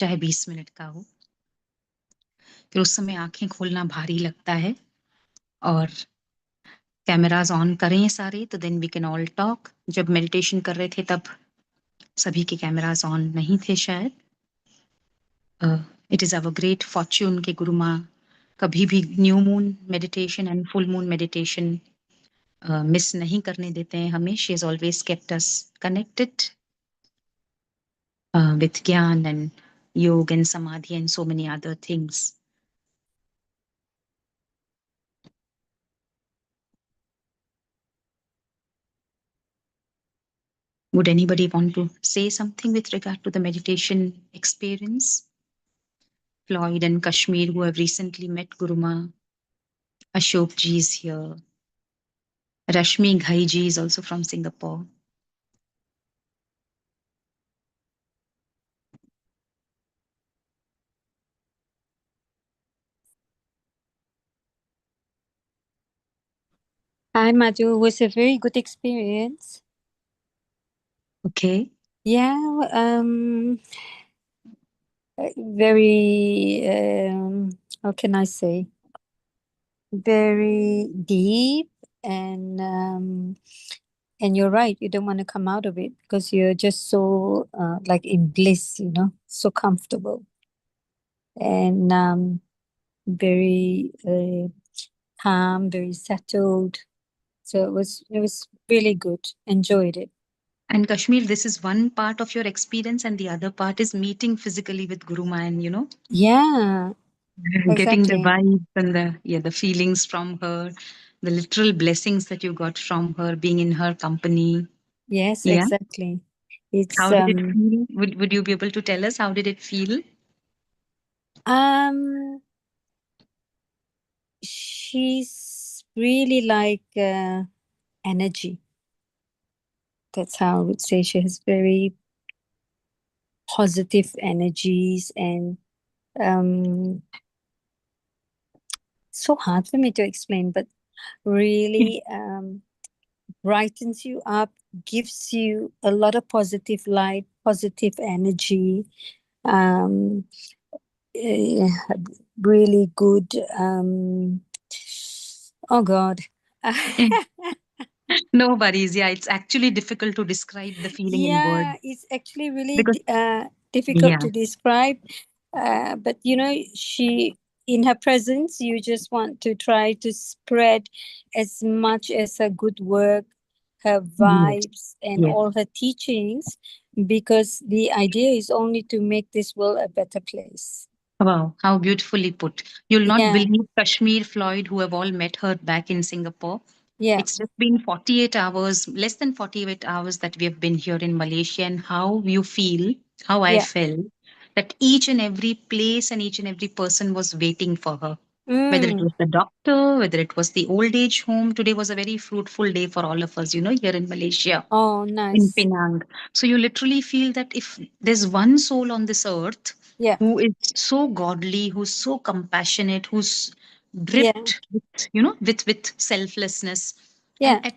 चाहे 20 मिनट का हो। फिर उस समय आँखें खोलना भारी लगता है और कैमराज़ ऑन करें सारे, तो then we can all talk. जब मेडिटेशन कर रहे थे तब सभी के कैमराज़ ऑन नहीं थे शायद। It is our great fortune कि गुरु माँ कभी भी new moon meditation and full moon meditation miss नहीं करने देते हैं हमें। She has always kept us connected with Gyan and Yoga and Samadhi and so many other things. Would anybody want to say something with regard to the meditation experience? Floyd and Kashmir, who have recently met Guruma. Ashok ji is here. Rashmi Ghai ji is also from Singapore. Hi, Madhu. It was a very good experience. Okay. Yeah, very, how can I say? Very deep and you're right. You don't want to come out of it because you're just so like in bliss, so comfortable and very calm, very settled. So it was really good. Enjoyed it. And Kashmir, this is one part of your experience, and the other part is meeting physically with Guruma and, Yeah, getting the exactly. vibes and the feelings from her, the literal blessings that you got from her, being in her company. Yes, Yeah. exactly. It's How did it feel? Would you be able to tell us how did it feel? um she's really like energy. That's how I would say. She has very positive energies and so hard for me to explain, but really brightens you up, gives you a lot of positive light, positive energy. Um eh, Really good oh god. No worries. Yeah, it's actually difficult to describe the feeling in words Yeah, it's actually really because difficult yeah, to describe. But she in her presence, you just want to try to spread as much as her good work, her yes, vibes, and yes. all her teachings, because the idea is only to make this world a better place. Wow, how beautifully put. You'll not Yeah, believe Kashmir, Floyd, who have all met her back in Singapore. yeah, It's just been 48 hours, less than 48 hours that we have been here in Malaysia, and how you feel, how I yeah. felt, that each and every place and each and every person was waiting for her. Whether it Mm. was the doctor, whether it was the old age home. Today was a very fruitful day for all of us, here in Malaysia, Oh, in nice. Penang. So you literally feel that if there's one soul on this earth Yeah, who is so godly, who's so compassionate, who's yeah, dripped with, with selflessness, and yeah,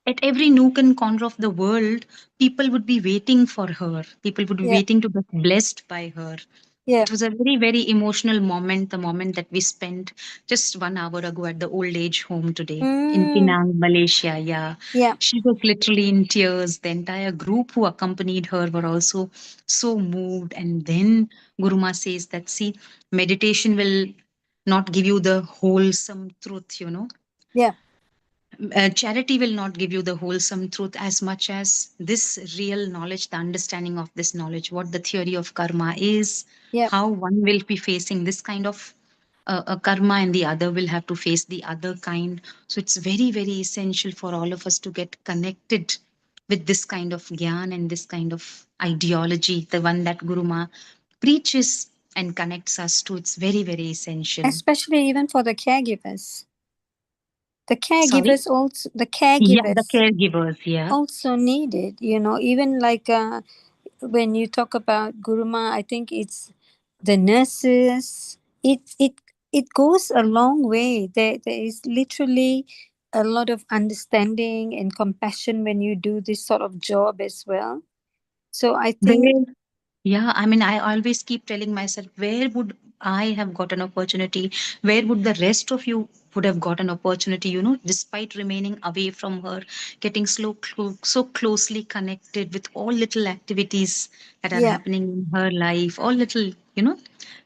at every nook and corner of the world, people would be waiting for her. People would be yeah, waiting to get blessed by her. yeah. It was a very, very emotional moment, the moment that we spent just 1 hour ago at the old age home today in Mm. Penang, Malaysia. Yeah. Yeah, She was literally in tears. The entire group who accompanied her were also so moved. And then Guruma says that, see, meditation will not give you the wholesome truth. yeah. Charity will not give you the wholesome truth as much as this real knowledge, the understanding of this knowledge, what the theory of karma is, Yeah. how one will be facing this kind of a karma and the other will have to face the other kind. So it's very, very essential for all of us to get connected with this kind of gyan and this kind of ideology, the one that Guru Ma preaches and connects us to. It's very, very essential. Especially even for the caregivers. The Sorry? caregivers also the Yeah, the caregivers caregivers. Yeah. also need it, even like when you talk about Guruma, I think it's the nurses. It goes a long way. There is literally a lot of understanding and compassion when you do this sort of job as well. So I think There Yeah, I mean, I always keep telling myself, where would I have got an opportunity? Where would the rest of you would have got an opportunity, despite remaining away from her, getting so closely connected with all little activities that are Yeah, happening in her life, all little,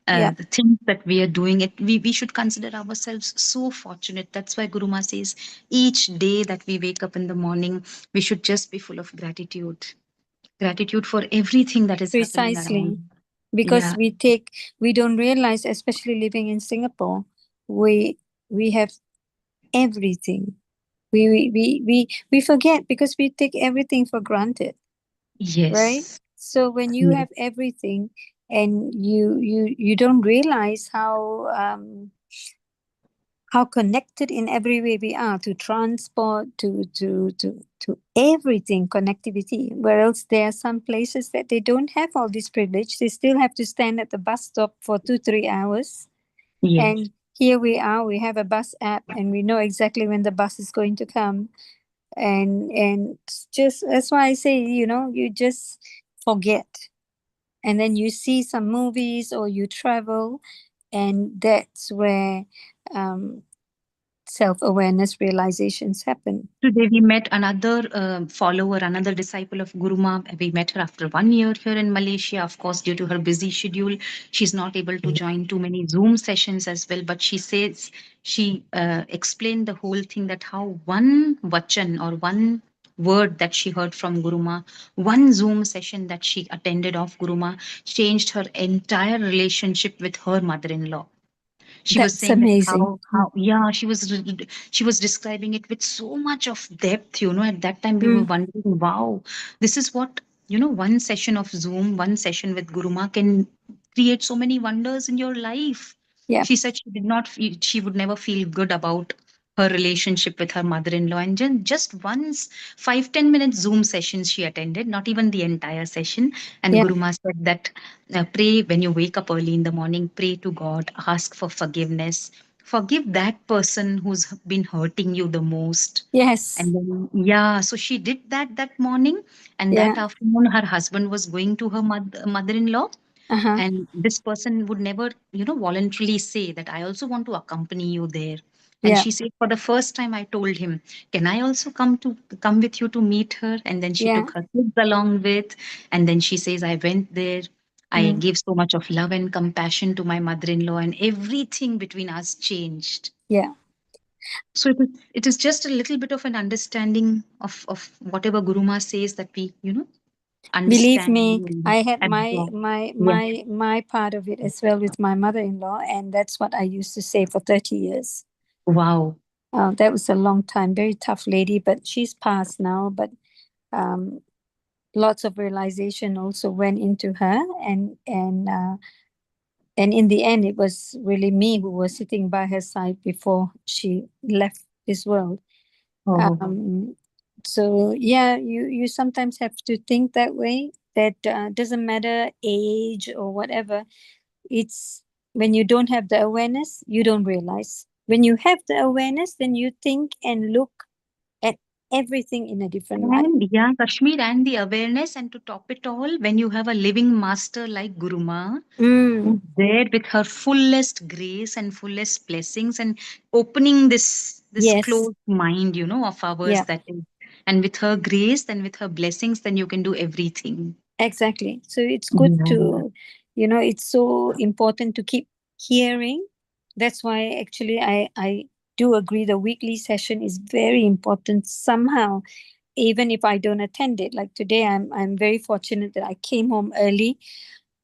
yeah, the things that we are doing it. We should consider ourselves so fortunate. That's why Guruma says each day that we wake up in the morning, we should just be full of gratitude for everything that is happening precisely. around. Because Yeah. we don't realize, especially living in Singapore, we we have everything. We forget because we take everything for granted, right? Yes. So when you Yes. have everything and you don't realize how connected in every way we are to transport, to everything, connectivity. Whereas there are some places that they don't have all this privilege. They still have to stand at the bus stop for 2 3 hours. Yes. And here we are, we have a bus app and we know exactly when the bus is going to come. And it's just that's why I say, you just forget. And then you see some movies or you travel, and that's where um, self-awareness realizations happen. Today we met another follower, another disciple of Guruma. We met her after 1 year here in Malaysia. Of course, due to her busy schedule, she's not able to join too many Zoom sessions as well. But she says she explained the whole thing, that how one vachan or one word that she heard from Guruma, one Zoom session that she attended of Guruma, changed her entire relationship with her mother-in-law. She was That's saying that amazing. how yeah, she was describing it with so much of depth. At that time we were Mm, wondering, wow, this is what, one session of Zoom, one session with Guruma can create so many wonders in your life. yeah, She said she would never feel good about her relationship with her mother-in-law, and just once 5-10 minutes Zoom sessions she attended, not even the entire session. And yeah, Guruma said that, pray when you wake up early in the morning, pray to God, ask for forgiveness, forgive that person who's been hurting you the most. yes, And then, yeah, so she did that morning. And yeah, that afternoon, her husband was going to her mother-in-law, uh-huh, and this person would never voluntarily say that I also want to accompany you there. And yeah, she said, for the first time I told him, can I also come with you to meet her? And then she yeah, took her kids along with. And then she says, I went there, I mm, gave so much of love and compassion to my mother-in-law, and everything between us changed. yeah. So it is just a little bit of an understanding of whatever Guruma says, that we Believe understand me, and I had my absorb. my Yeah. my my part of it as well with my mother-in-law, and that's what I used to say for 30 years. Wow. That was a long time. Very tough lady, but she's passed now. But um, lots of realization also went into her, and in the end, it was really me who was sitting by her side before she left this world. Oh. Um, so yeah, you sometimes have to think that way. That doesn't matter age or whatever. It's when you don't have the awareness, you don't realize. When you have the awareness, then you think and look at everything in a different light. And yeah, Kashmir, and the awareness, and to top it all, when you have a living master like Guruma, who's Mm, there with her fullest grace and fullest blessings, and opening this yes, closed mind, of ours, yeah. that is, and with her grace and with her blessings, then you can do everything. Exactly. So it's good Yeah. to, it's so important to keep hearing. That's why actually I do agree the weekly session is very important somehow, even if I don't attend it. Like today, I'm very fortunate that I came home early.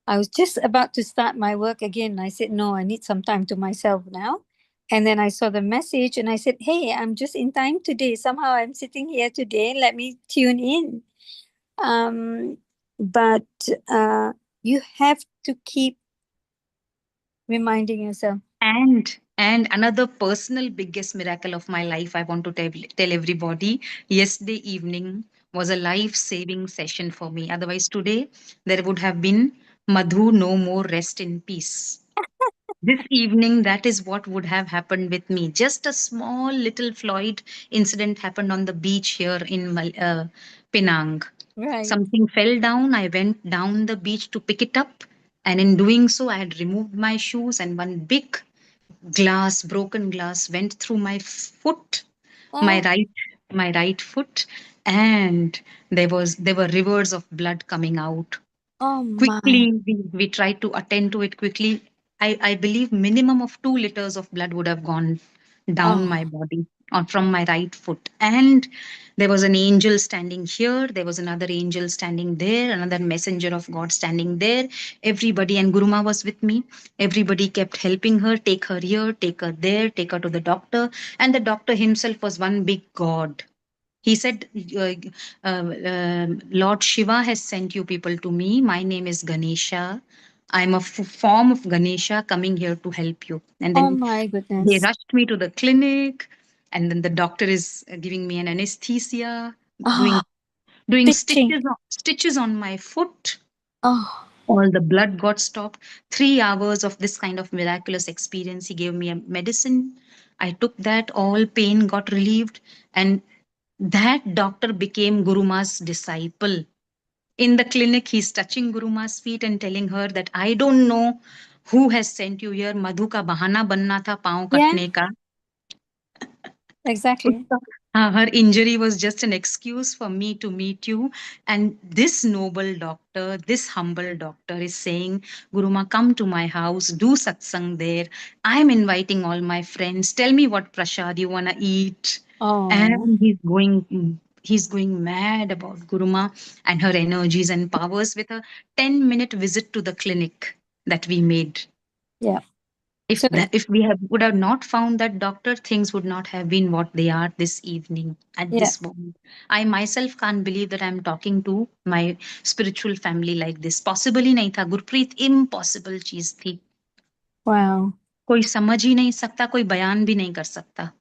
I was just about to start my work again. I said, no, I need some time to myself now. And then I saw the message and I said, hey, I'm just in time today. Somehow I'm sitting here today. Let me tune in. Um, but uh, you have to keep reminding yourself. And another personal biggest miracle of my life, I want to tell everybody. Yesterday evening was a life-saving session for me. Otherwise, today there would have been Madhu, no more, rest in peace. This evening, that is what would have happened with me. Just a small little Floyd incident happened on the beach here in Penang. Right. Something fell down. I went down the beach to pick it up. And in doing so, I had removed my shoes, and one big glass, broken glass, went through my foot, my Oh, right, my right foot, and there were rivers of blood coming out. oh my. Quickly, we tried to attend to it quickly. I believe minimum of 2 liters of blood would have gone down my Oh, body or from my right foot. And there was an angel standing here, there was another angel standing there, another messenger of God standing there. Everybody, and Guruma was with me. Everybody kept helping her, take her here, take her there, take her to the doctor. And the doctor himself was one big God. He said, Lord Shiva has sent you people to me. My name is Ganesha. I'm a form of Ganesha coming here to help you. And oh then my they goodness. rushed me to the clinic. And then the doctor is giving me an anesthesia, Oh, doing doing stitching. stitches on my foot. Oh, All the blood got stopped. 3 hours of this kind of miraculous experience. He gave me a medicine. I took that. All pain got relieved, and that doctor became Guruma's disciple. In the clinic, he's touching Guruma's feet and telling her that I don't know who has sent you here. Madhu का बहाना बनना था पाँव yeah, कटने का. exactly. Her injury was just an excuse for me to meet you. And this noble doctor, this humble doctor is saying, Guruma, come to my house, do satsang there. I'm inviting all my friends. Tell me what prasad you want to eat. Oh, And he's going mad about Guruma and her energies and powers with a 10-minute visit to the clinic that we made. yeah. If So, that if we have would have not found that doctor, things would not have been what they are this evening at yeah. this moment. I myself can't believe that I'm talking to my spiritual family like this. Possible ही नहीं था Gurpreet, impossible चीज थी. Wow. कोई समझ ही नहीं सकता, कोई बयान भी नहीं कर सकता.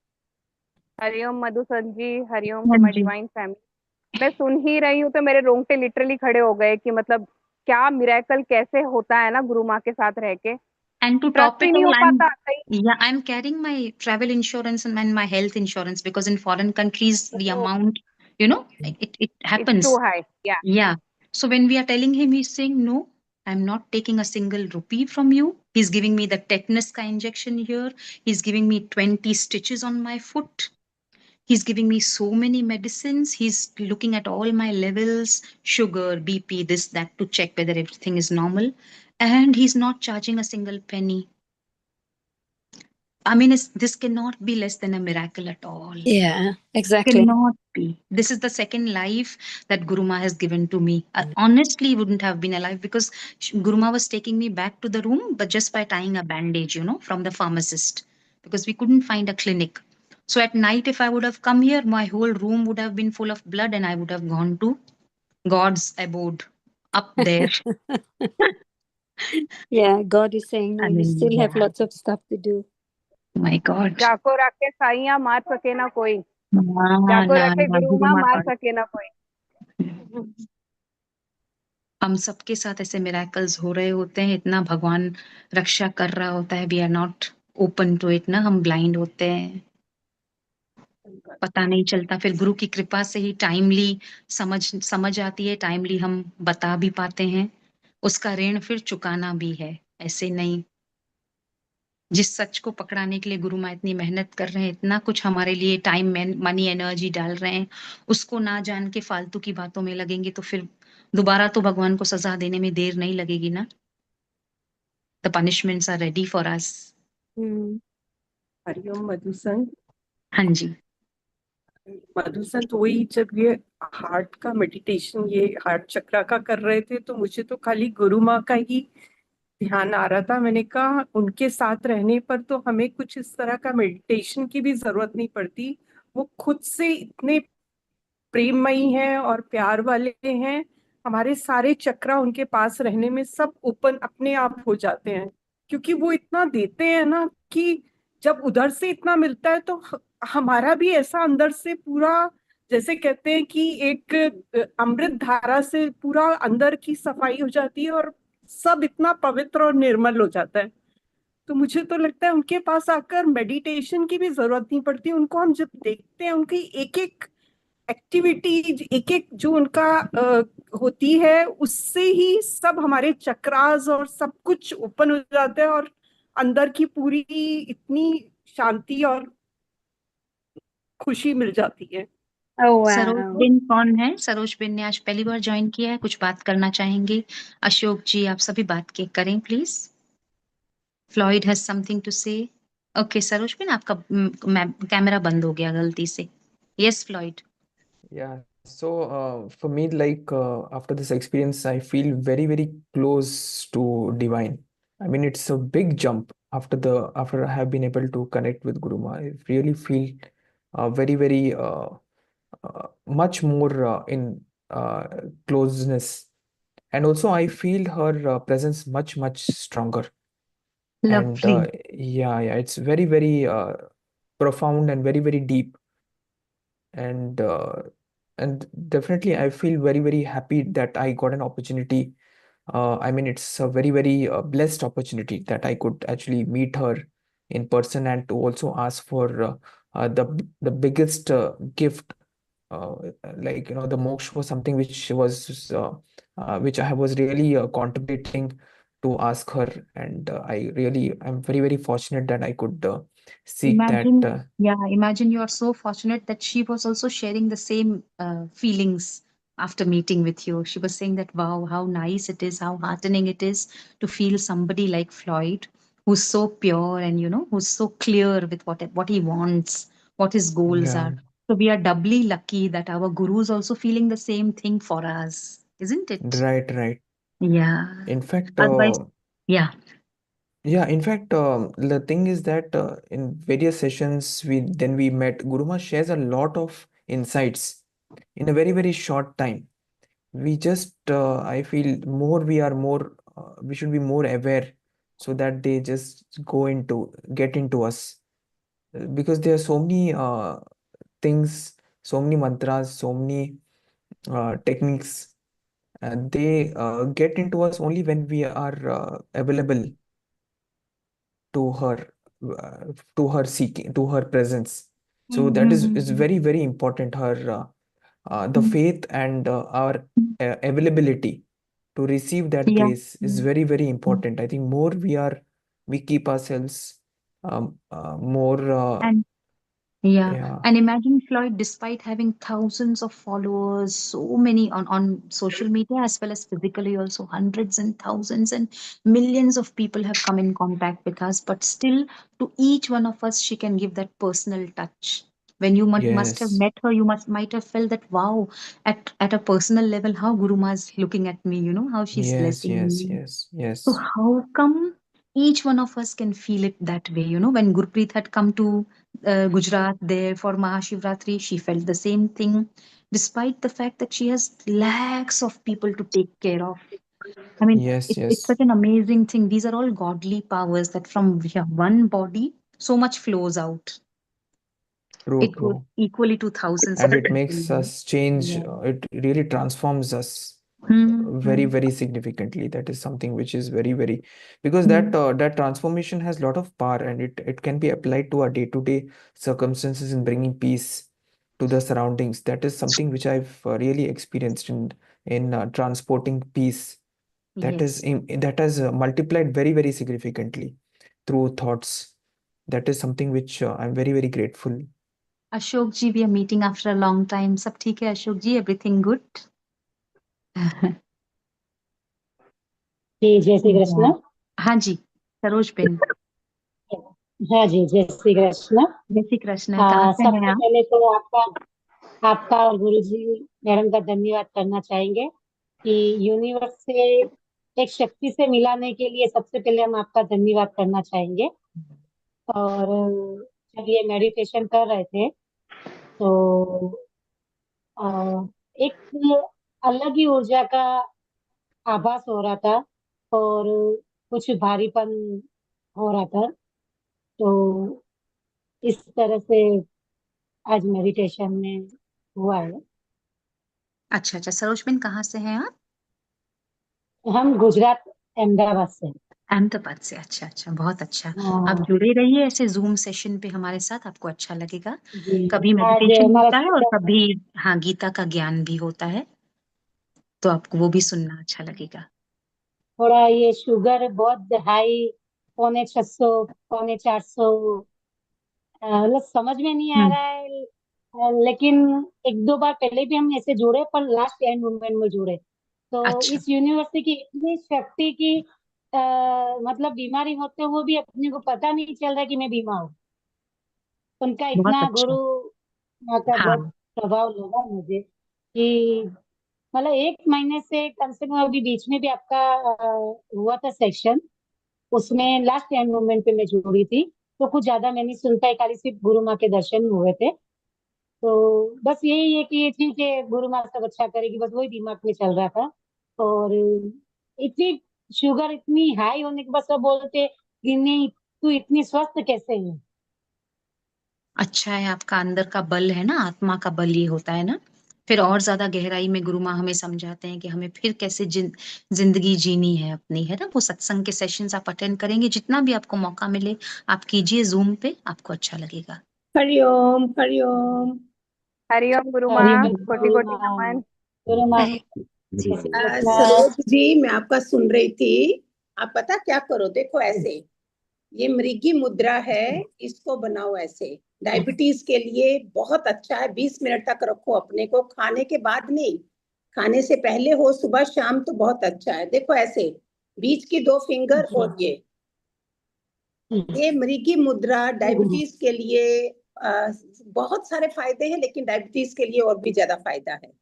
हरिओम मधुसन जी, हरिओम हाँ टू माय जी. Divine family. मैं सुन ही रही हूँ तो मेरे रोंगटे लिटरली खड़े हो गए कि मतलब क्या मिरेकल कैसे होता है ना गुरु माँ के साथ रह के। And to top trust it ही नहीं all, हो पाता कहीं। I'm carrying my travel insurance and my health insurance, because in foreign countries the amount, it it's to happens. हाई या। Yeah. So when we are telling him, he's saying, no, I'm not taking a single rupee from you. He's giving me the tetanus ka injection here. He's giving me 20 stitches on my foot. He's giving me so many medicines. He's looking at all my levels, sugar, BP, this, that, to check whether everything is normal. And he's not charging a single penny. I mean, this cannot be less than a miracle at all. Yeah, exactly. Cannot be. This is the second life that Guruma has given to me. I honestly wouldn't have been alive, because Guruma was taking me back to the room, but just by tying a bandage, from the pharmacist, because we couldn't find a clinic. So at night, if I would have come here, my whole room would have been full of blood, and I would have gone to God's abode up there. Yeah, God is saying, no, I you mean, still have yeah, lots of stuff to do. my God. जाको रखे साइया मार सके ना कोई। ना जाको ना रखे ना गुरु माँ Guruma मार का. सके ना कोई। हम सबके साथ ऐसे मिराकल्स हो रहे होते हैं, इतना भगवान रक्षा कर रहा होता है. We are not open to it ना, हम ब्लाइंड होते हैं, पता नहीं चलता. फिर गुरु की कृपा से ही टाइमली समझ समझ आती है, टाइमली हम बता भी पाते हैं. उसका ऋण फिर चुकाना भी है, ऐसे नहीं. जिस सच को पकड़ाने के लिए गुरु माँ इतनी मेहनत कर रहे हैं, इतना कुछ हमारे लिए टाइम, मनी, एनर्जी डाल रहे हैं, उसको ना जान के फालतू की बातों में लगेंगे तो फिर दोबारा तो भगवान को सजा देने में देर नहीं लगेगी ना. The punishments are ready for us. Mm. Hariom मधुसन। हाँ जी. मधुसन, तो वही जब ये हार्ट का मेडिटेशन, ये हार्ट चक्रा का कर रहे थे, तो मुझे तो खाली गुरु माँ का ही ध्यान आ रहा था। मैंने कहा उनके साथ रहने पर तो हमें कुछ इस तरह का मेडिटेशन की भी जरूरत नहीं पड़ती। वो खुद से इतने प्रेममयी हैं और प्यार वाले हैं, हमारे सारे चक्रा उनके पास रहने में सब ओपन अपने आप हो जाते हैं, क्योंकि वो इतना देते हैं ना कि जब उधर से इतना मिलता है तो हमारा भी ऐसा अंदर से पूरा, जैसे कहते हैं कि एक अमृत धारा से पूरा अंदर की सफाई हो जाती है और सब इतना पवित्र और निर्मल हो जाता है। तो मुझे तो लगता है उनके पास आकर मेडिटेशन की भी जरूरत नहीं पड़ती। उनको हम जब देखते हैं, उनकी एक एक एक्टिविटी, एक एक जो उनका होती है, उससे ही सब हमारे चक्रास और सब कुछ ओपन हो जाता है, और अंदर की पूरी इतनी शांति और खुशी मिल जाती है। Oh Saroj wow. बिन कौन है? सरोज बिन ने आज पहली बार ज्वाइन किया है, कुछ बात करना चाहेंगे? अशोक जी, आप सभी बात के करें please. Floyd has something to say. Okay Saroj ben, आपका कैमरा बंद हो गया गलती से। Yes Floyd. Yeah, so for me, like after this experience, I feel very, very close to divine. I mean, it's a big jump after I have been able to connect with Guruma. I really feel very, very much more in closeness, and also I feel her presence much, much stronger. And lovely. yeah, yeah, it's very, very profound and very, very deep. And definitely I feel very, very happy that I got an opportunity. I mean, it's a very, very blessed opportunity that I could actually meet her in person, and to also ask for the biggest gift. uh, like, the moksha was something which I was really contemplating to ask her. And I'm very, very fortunate that I could seek that. Imagine, yeah, imagine you are so fortunate that she was also sharing the same feelings after meeting with you. She was saying that, wow, how nice it is, how heartening it is to feel somebody like Floyd, who's so pure and, who's so clear with what he wants, what his goals Yeah, are. So we are doubly lucky that our guru is also feeling the same thing for us, isn't it? right, right. Yeah. In fact, Otherwise, yeah. yeah, in fact, the thing is that in various sessions we met, Guruma shares a lot of insights in a very, very short time. We just I feel we should be more aware, so that they just get into us. Because there are so many things, so many mantras, so many techniques, and they get into us only when we are available to her, to her seeking, to her presence. So that is very, very important. The faith and our availability to receive that Yeah. grace is very, very important. I think more we keep ourselves more And yeah, yeah, and imagine Floyd, despite having thousands of followers, so many on social media as well as physically, also hundreds and thousands and millions of people have come in contact with us, but still, to each one of us, she can give that personal touch. When you must have yes, met her, you might have felt that wow, at a personal level, how Guruma is looking at me, how she's yes, blessing yes, me. yes, So yes, how come each one of us can feel it that way? When Gurpreet had come to Gujarat there for Mahashivratri, she felt the same thing, despite the fact that she has lakhs of people to take care of. I mean, yes, it's yes, such an amazing thing. These are all godly powers that from one body, so much flows out. true, It goes true. equally to thousands And of it people. makes us change, Yeah. it really transforms us very, Hmm. very significantly. That is something which is very, very, because Hmm. that transformation has a lot of power, and it can be applied to our day-to-day circumstances in bringing peace to the surroundings. That is something which I've really experienced in transporting peace. Yes. That has multiplied very, very significantly through thoughts. That is something which I'm very, very grateful. Ashok ji, we are meeting after a long time. Sab theek hai Ashok ji? Everything good? जी जय Shri Yeah. Krishna. हाँ जी, Saroj Ben. हाँ जी जय श्री कृष्ण। जय श्री कृष्ण। कहाँ से हैं सबसे आप? पहले तो आपका आपका और गुरु जी मैडम का धन्यवाद करना चाहेंगे कि यूनिवर्स से एक शक्ति से मिलाने के लिए सबसे पहले हम आपका धन्यवाद करना चाहेंगे। और जब ये मेडिटेशन कर रहे थे तो अ, एक अलग ही ऊर्जा का आभास हो रहा था और कुछ भारीपन हो रहा था। तो इस तरह से आज मेडिटेशन में हुआ है। अच्छा, अच्छा। सरोज बेन कहाँ से हैं आप? हम गुजरात अहमदाबाद से। अहमदाबाद से। अच्छा अच्छा, बहुत अच्छा। आप हाँ जुड़े रहिए ऐसे जूम सेशन पे हमारे साथ, आपको अच्छा लगेगा। जी। कभी आज मेडिटेशन हमारा होता है और शुगर कभी हाँ गीता का ज्ञान भी होता है, तो आपको वो भी सुनना अच्छा लगेगा। थोड़ा ये शुगर बहुत हाई, 650 450, मतलब समझ में नहीं आ हम्म। रहा है। लेकिन एक दो बार पहले भी हम ऐसे जुड़े, पर लास्ट एंड मोमेंट में जुड़े। तो अच्छा। इस यूनिवर्सिटी की इतनी शक्ति की, मतलब बीमारी होते हुए भी अपने को पता नहीं चल रहा कि मैं बीमार हूँ। उनका बहुत इतना अच्छा। गुरु माँ का बहुत हाँ। प्रभाव लगा मुझे कि मतलब 1 महीने से कम से कम, अभी बीच में भी आपका हुआ था सेक्शन, उसमें लास्ट एंड मोमेंट पे मैं जुड़ी थी। तो कुछ ज्यादा मैं नहीं सुन पाई, खाली सिर्फ गुरु माँ के दर्शन हुए थे। तो बस यही है कि ठीक है, गुरु माँ सब अच्छा करेगी, बस वही दिमाग में चल रहा था। और इतनी शुगर इतनी हाई होने के बाद सब बोलते कि नहीं, तू इतनी स्वस्थ कैसे है। अच्छा है, आपका अंदर का बल है ना, आत्मा का बल ये होता है ना। फिर और ज्यादा गहराई में गुरु माँ हमें समझाते हैं कि हमें फिर कैसे जिंदगी जीनी है अपनी, है ना। वो सत्संग के सेशंस आप अटेंड करेंगे, जितना भी आपको मौका मिले आप कीजिए जूम पे, आपको अच्छा लगेगा। हरिओम हरिओम। हरिओम गुरु हरि माँ, कोटि गुरु कोटि माँ। नमन। गुरु माँ अरे, श्री कृष्ण। सरोज जी, मैं आपका सुन रही थी। आप पता क्या करो, देखो ऐसे, ये मृगी मुद्रा है, इसको बनाओ ऐसे। डायबिटीज के लिए बहुत अच्छा है। 20 मिनट तक रखो अपने को, खाने के बाद नहीं, खाने से पहले हो, सुबह शाम, तो बहुत अच्छा है। देखो ऐसे, बीच की 2 फिंगर जी और ये मृगी मुद्रा जी गुरु। डायबिटीज के लिए बहुत सारे फायदे हैं, लेकिन डायबिटीज के लिए और भी ज्यादा फायदा है।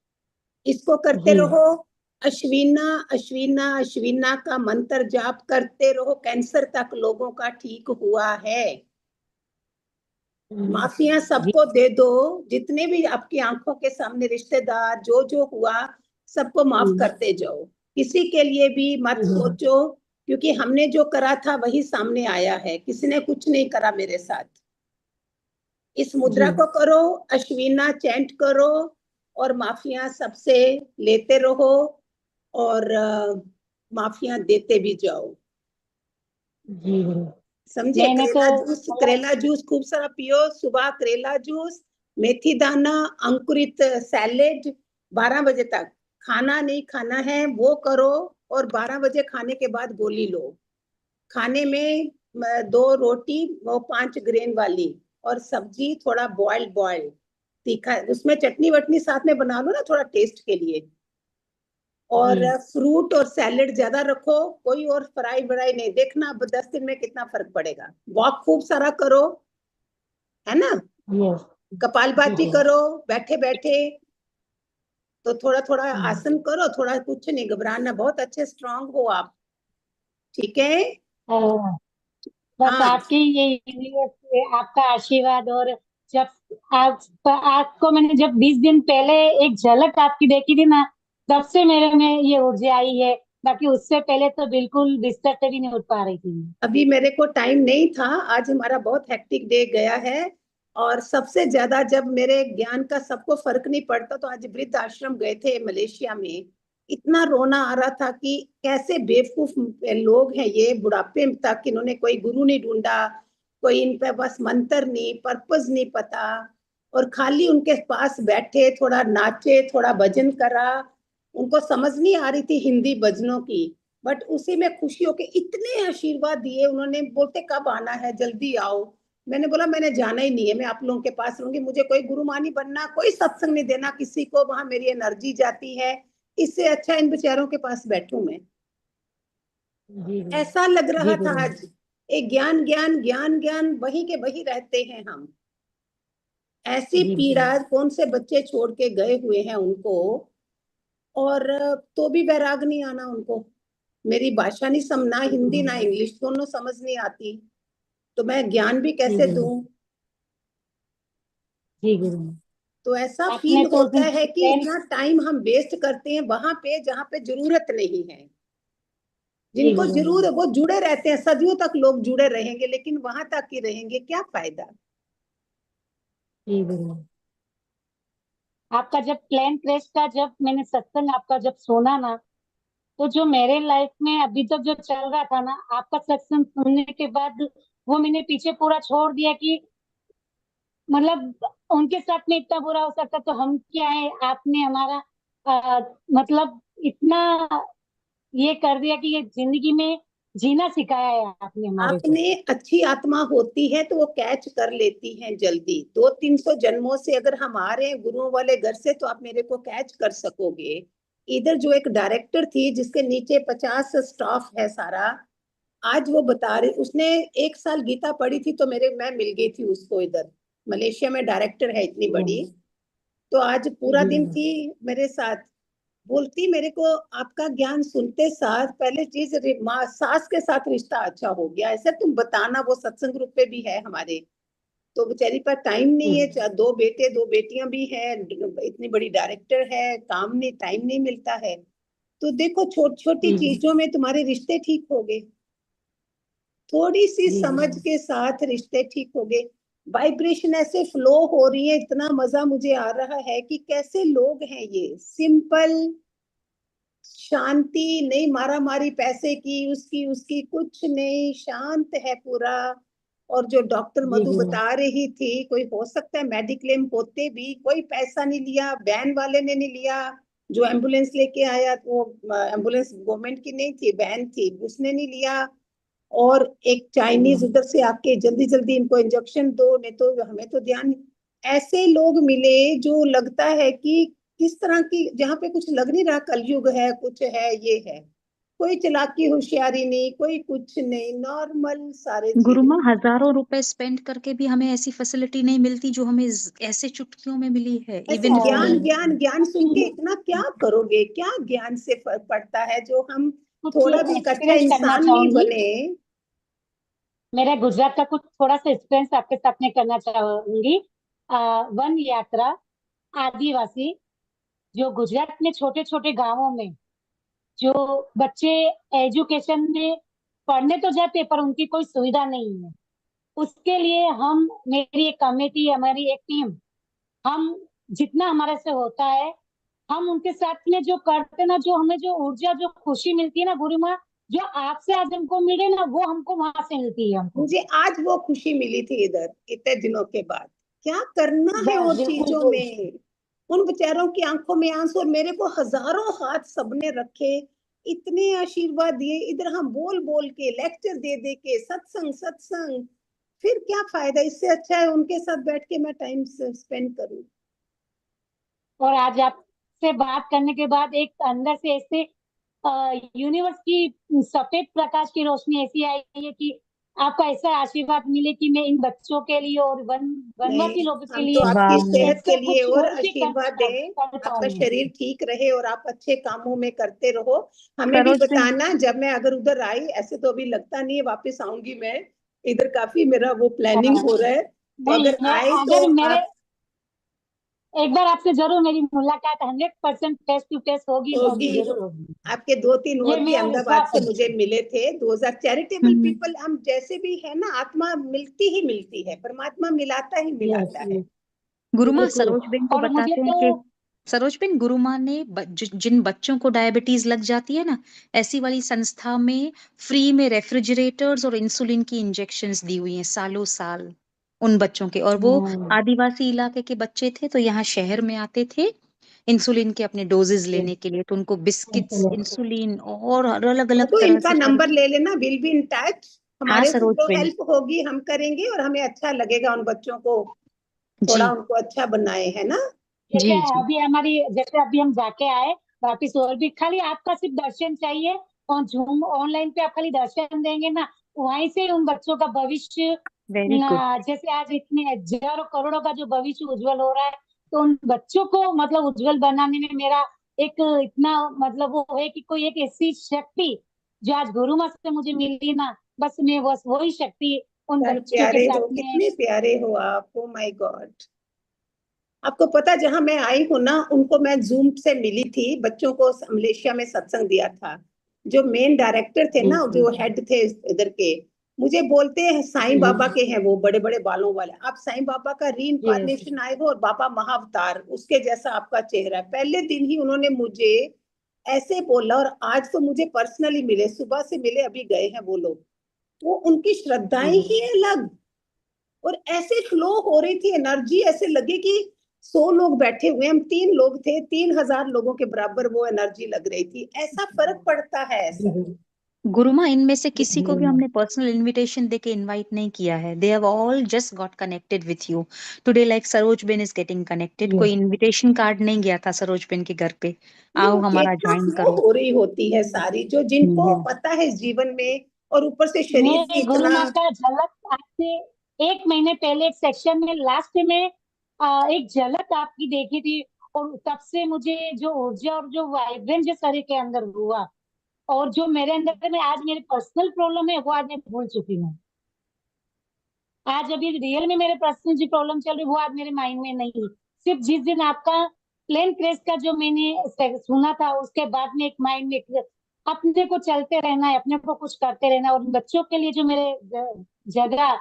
इसको करते जी रहो। अश्विना अश्विना अश्विना का मंत्र जाप करते रहो। कैंसर तक लोगों का ठीक हुआ है। माफिया जी सबको दे दो, जितने भी आपकी आंखों के सामने रिश्तेदार जो जो हुआ, सबको माफ जी करते जाओ। किसी के लिए भी मत जी गुरु। सोचो, क्योंकि हमने जो करा था वही सामने आया है। किसी ने कुछ नहीं करा मेरे साथ। इस जी मुद्रा को करो, अश्विना चैंट करो, और माफिया सबसे लेते रहो, और माफिया देते भी जाओ। जी गुरु। समझे? मैंने तो मतलब करेला जूस खूब सारा पियो। सुबह करेला जूस, मेथी दाना, अंकुरित सैलेड। 12 बजे तक खाना नहीं खाना है, वो करो। और 12 बजे खाने के बाद गोली लो। खाने में 2 रोटी, वो 5 ग्रेन वाली, और सब्जी थोड़ा बॉइल्ड बॉइल्ड तीखा, उसमें चटनी वटनी साथ में बना लो ना, थोड़ा टेस्ट के लिए। और जी फ्रूट और सैलेड ज्यादा रखो। कोई और फ्राई व्राई नहीं। देखना अब 10 दिन में कितना फर्क पड़ेगा। वॉक खूब सारा करो, है ना। यस। जी कपालभाति गुरु। करो बैठे बैठे। तो थोड़ा थोड़ा हम्म, आसन करो, थोड़ा, कुछ नहीं घबराना, बहुत अच्छे स्ट्रांग हो आप। ठीक है। अ, बस हाँ, आपकी ये यूनिवर्स से आपका आशीर्वाद। और जब आपको मैंने जब 20 दिन पहले एक झलक आपकी देखी थी ना, तब से मेरे में ये ऊर्जा आई है। बाकी उससे पहले तो बिल्कुल बिस्तर से भी नहीं उठ पा रही थी मैं। अभी मेरे को टाइम नहीं था। आज हमारा बहुत हेक्टिक डे गया है। और सबसे ज्यादा जब मेरे ज्ञान का सबको फर्क नहीं पड़ता, तो आज वृद्ध आश्रम गए थे मलेशिया में। इतना रोना आ रहा था कि कैसे बेवकूफ लोग हैं ये, बुढ़ापे तक इन्होंने कोई गुरु नहीं ढूंढा, कोई इन पे बस मंत्र नहीं, पर्पस नहीं पता, और खाली उनके पास बैठे, थोड़ा नाचे, थोड़ा भजन करा। उनको समझ नहीं आ रही थी हिंदी भजनों की, बट उसी में खुशी होके इतने आशीर्वाद दिए उन्होंने। बोलते कब आना है, जल्दी आओ। मैंने बोला मैंने जाना ही नहीं है, मैं आप लोगों के पास रहूंगी। मुझे कोई गुरु मानी बनना, कोई सत्संग नहीं देना किसी को, वहां मेरी एनर्जी जाती है। इससे अच्छा इन बेचारों के पास बैठूं मैं। जी गुरु। ऐसा लग जी रहा था गुरु। आज। एक ज्ञान ज्ञान ज्ञान ज्ञान, वही के वही रहते हैं हम। ऐसी जी पीड़ा, गुरु। कौन से बच्चे छोड़ के गए हुए हैं उनको, और तो भी वैराग नहीं आना उनको। मेरी भाषा नहीं ना जी हिंदी गुरु। ना इंग्लिश, दोनों समझ नहीं आती, तो मैं ज्ञान भी जी कैसे गुरु। दूं। जी गुरु। तो ऐसा आपने फील तो उस होता दिन है कि प्लान। इतना टाइम हम वेस्ट करते हैं वहां पे जहां पे जरूरत नहीं है। जी जिनको गुरु। जरूर है वो जुड़े रहते हैं, सदियों तक लोग जुड़े रहेंगे, लेकिन वहां तक ही रहेंगे, क्या फायदा। जी गुरु। आपका जब प्लेन क्रैश का, जब मैंने सत्संग आपका जब सुना ना, तो जो मेरे लाइफ में अभी तक जो चल रहा था ना, आपका सत्संग सुनने के बाद वो मैंने पीछे पूरा छोड़ दिया कि मतलब उनके साथ में इतना बुरा हो सकता तो हम क्या है। आपने हमारा मतलब इतना ये कर दिया कि ये जिंदगी में जीना सिखाया है आपने हमारे को। आपने अच्छी आत्मा होती है तो वो कैच कर लेती हैं जल्दी। 200-300 जन्मों से अगर हम आ रहे हैं गुरुओं वाले घर से तो आप मेरे को कैच कर सकोगे। इधर जो एक डायरेक्टर थी जिसके नीचे 50 स्टाफ है सारा, आज वो बता रही, उसने 1 साल गीता पढ़ी थी तो मैं मिल गई थी उसको। इधर मलेशिया में डायरेक्टर है इतनी बड़ी, तो आज पूरा दिन थी मेरे साथ। बोलती मेरे को आपका ज्ञान सुनते साथ पहले चीज माँ सास के साथ रिश्ता अच्छा हो गया, ऐसा तुम बताना। वो सत्संग ग्रुप पे भी है हमारे। तो बेचारी पर टाइम नहीं है, 2 बेटे 2 बेटियां भी हैं, इतनी बड़ी डायरेक्टर है, काम नहीं, टाइम नहीं मिलता है। तो देखो छोटी छोटी चीजों में तुम्हारे रिश्ते ठीक हो गए, थोड़ी सी समझ के साथ रिश्ते ठीक हो गए। वाइब्रेशन ऐसे फ्लो हो रही है, इतना मजा मुझे आ रहा है कि कैसे लोग हैं ये, सिंपल, शांति नहीं, मारा मारी पैसे की उसकी उसकी कुछ नहीं, शांत है पूरा। और जो डॉक्टर मधु बता रही थी, कोई हो सकता है मेडिक्लेम होते भी, कोई पैसा नहीं लिया, वैन वाले ने नहीं लिया, जो एम्बुलेंस लेके आया वो एम्बुलेंस गवर्नमेंट की नहीं थी, वैन थी, उसने नहीं लिया। और एक चाइनीज उधर से आके जल्दी जल्दी इनको इंजेक्शन दो, नहीं तो हमें तो ध्यान। ऐसे लोग मिले जो लगता है कि किस तरह की, जहाँ पे कुछ लग नहीं रहा कलयुग है, कुछ है, ये है, कोई चालाकी होशियारी नहीं, कोई कुछ नहीं, नॉर्मल सारे गुरुमा, चीजें। हजारों रुपए स्पेंड करके भी हमें ऐसी फैसिलिटी नहीं मिलती जो हमें ऐसे चुटकियों में मिली है। ऐसे इवन ज्ञान फ्री। ज्ञान ज्ञान सुन के इतना क्या करोगे, क्या ज्ञान से फर्क पड़ता है जो हम कुछ थोड़ा भी एक अच्छा एक्सपीरियंस करना इंसान नहीं चाहूंगी। बने। मेरा गुजरात का कुछ थोड़ा सा एक्सपीरियंस आपके साथ में करना चाहूंगी। वन यात्रा आदिवासी, जो गुजरात में छोटे छोटे गांवों में जो बच्चे एजुकेशन में पढ़ने तो जाते पर उनकी कोई सुविधा नहीं है। उसके लिए हम, मेरी एक कमेटी, हमारी एक टीम, हम जितना हमारे से होता है हम उनके साथ में जो करते ना, जो हमें जो ऊर्जा जो खुशी मिलती है ना गुरु माँ, जो आपसे आज हमको मिले ना वो हमको वहां से मिलती है हमको। मुझे आज वो खुशी मिली थी इधर इतने दिनों के बाद। क्या करना है बस और बिल्कुल चीजों बिल्कुल। में, उन बेचारों की आंखों में आंसू, और मेरे को हजारों हाथ सबने रखे, इतने आशीर्वाद दिए। इधर हम बोल बोल के, लेक्चर दे दे के, सत्संग सत्संग, फिर क्या फायदा। इससे अच्छा है उनके साथ बैठ के मैं टाइम स्पेंड करूं। और आज आपसे बात करने के बाद एक अंदर से ऐसे यूनिवर्स की सफेद प्रकाश की रोशनी ऐसी आई है कि आपका ऐसा आशीर्वाद मिले कि मैं इन बच्चों के लिए और नहीं, वनवासी लोगों के हम तो लिए आपकी सेहत के ऐसा लिए कुछ और और भी आशीर्वाद दें, कर आपका पाऊँ। शरीर ठीक रहे और आप अच्छे कामों में करते रहो। हमें भी सरोज बहन। बताना जब मैं अगर उधर आई, ऐसे तो अभी लगता नहीं है वापस आऊंगी मैं, इधर काफी मेरा वो प्लानिंग हो रहा है, तो नहीं, अगर मैं आए तो अगर मेरे आप। एक बार आपसे जरूर मेरी मुलाकात 100% फेस टू फेस होगी होगी होगी। जरूर होगी। आपके 2-3 ये और भी मेरा अहमदाबाद विश्वास से है। मुझे मिले थे, 2000 चैरिटेबल हम्म। पीपल। हम जैसे भी है ना, आत्मा मिलती ही मिलती है, परमात्मा मिलाता ही यस, मिलाता है। गुरुमा, बिल्कुल। सरोज बेन को और मुझे बताते हैं तो कि सरोज बेन, गुरुमा ने जिन बच्चों को डायबिटीज लग जाती है ना, ऐसी वाली संस्था में फ्री में रेफ्रिजरेटर्स और इंसुलिन की इंजेक्शंस दी हुई हैं सालों साल उन बच्चों के। और वो आदिवासी इलाके के बच्चे थे, तो यहाँ शहर में आते थे इंसुलिन के अपने डोजेज लेने के लिए, तो उनको बिस्किट्स, इंसुलिन और अलग वो अलग तो तरह इनका से नंबर ले लेना, विल बी इन टच। हाँ हमारे से सरोज जो बेन। हेल्प होगी हम करेंगे, और हमें अच्छा लगेगा उन बच्चों को, जी थोड़ा उनको अच्छा बनाए, है ना। जैसे जी जी। अभी हमारी, जैसे अभी हम जाके आए वापिस, और भी खाली आपका सिर्फ दर्शन चाहिए और जूम ऑनलाइन पे आप खाली दर्शन देंगे ना, वहीं से उन बच्चों का भविष्य वेरी गुड। जैसे आज इतने हजारों करोड़ों का जो भविष्य उज्जवल हो रहा है, तो उन बच्चों को मतलब उज्जवल बनाने में मेरा एक इतना मतलब वो है कि कोई एक ऐसी शक्ति जो आज गुरु माँ से मुझे मिली ना, बस मैं बस वही शक्ति उन पर बच्चों के प्यारे साथ हो, में। कितने प्यारे हो आप, ओ माय गॉड। आपको पता, जहां मैं आई हूँ ना, उनको मैं जूम से मिली थी, बच्चों को मलेशिया में सत्संग दिया था। जो मेन डायरेक्टर थे जी ना, जी जो हेड थे इधर के, मुझे बोलते हैं साईं बाबा के हैं वो, बड़े बड़े बालों वाले। आप साईं बाबा का री जी इनकारनेशन आए हो, और बाबा महाअवतार उसके जैसा आपका चेहरा है। पहले दिन ही उन्होंने मुझे ऐसे बोला। और आज तो मुझे पर्सनली मिले, सुबह से मिले, अभी गए हैं वो लोग। वो उनकी श्रद्धाएं ही अलग, और ऐसे फ्लो हो रही थी एनर्जी, ऐसे लगे कि 100 लोग बैठे हुए, हम 3 लोग थे, 3000 लोगों के बराबर वो एनर्जी लग रही थी। ऐसा फर्क पड़ता है ऐसा। गुरुमा, इनमें से किसी को भी हमने पर्सनल इनविटेशन देके इनवाइट नहीं किया है। They have all just got connected with you today, like Saroj Ben is getting connected. कोई इनविटेशन कार्ड नहीं गया था सरोज बेन के घर पे, आओ वो हमारा चेतना ज्वाइन फ्लो करो। हो रही होती है सारी, जो जिनको पता है इस जीवन में, और ऊपर से शरीर भी मैं गुरु इतना। माँ का झलक आपसे 1 महीने पहले एक सेक्शन में लास्ट में एक झलक आपकी देखी थी, और तब से मुझे जो ऊर्जा और जो वाइब्रेंस जो शरीर के अंदर हुआ, और जो मेरे अंदर में आज मेरी पर्सनल प्रॉब्लम है वो आज मैं भूल चुकी हूँ। आज अभी रियल में मेरे पर्सनल जो प्रॉब्लम चल रही वो आज मेरे माइंड में नहीं है। सिर्फ जिस दिन आपका प्लेन क्रेश का जो मैंने सुना था, उसके बाद में एक माइंड में अपने को चलते रहना है, अपने को कुछ करते रहना है। और उन बच्चों के लिए जो मेरे जगह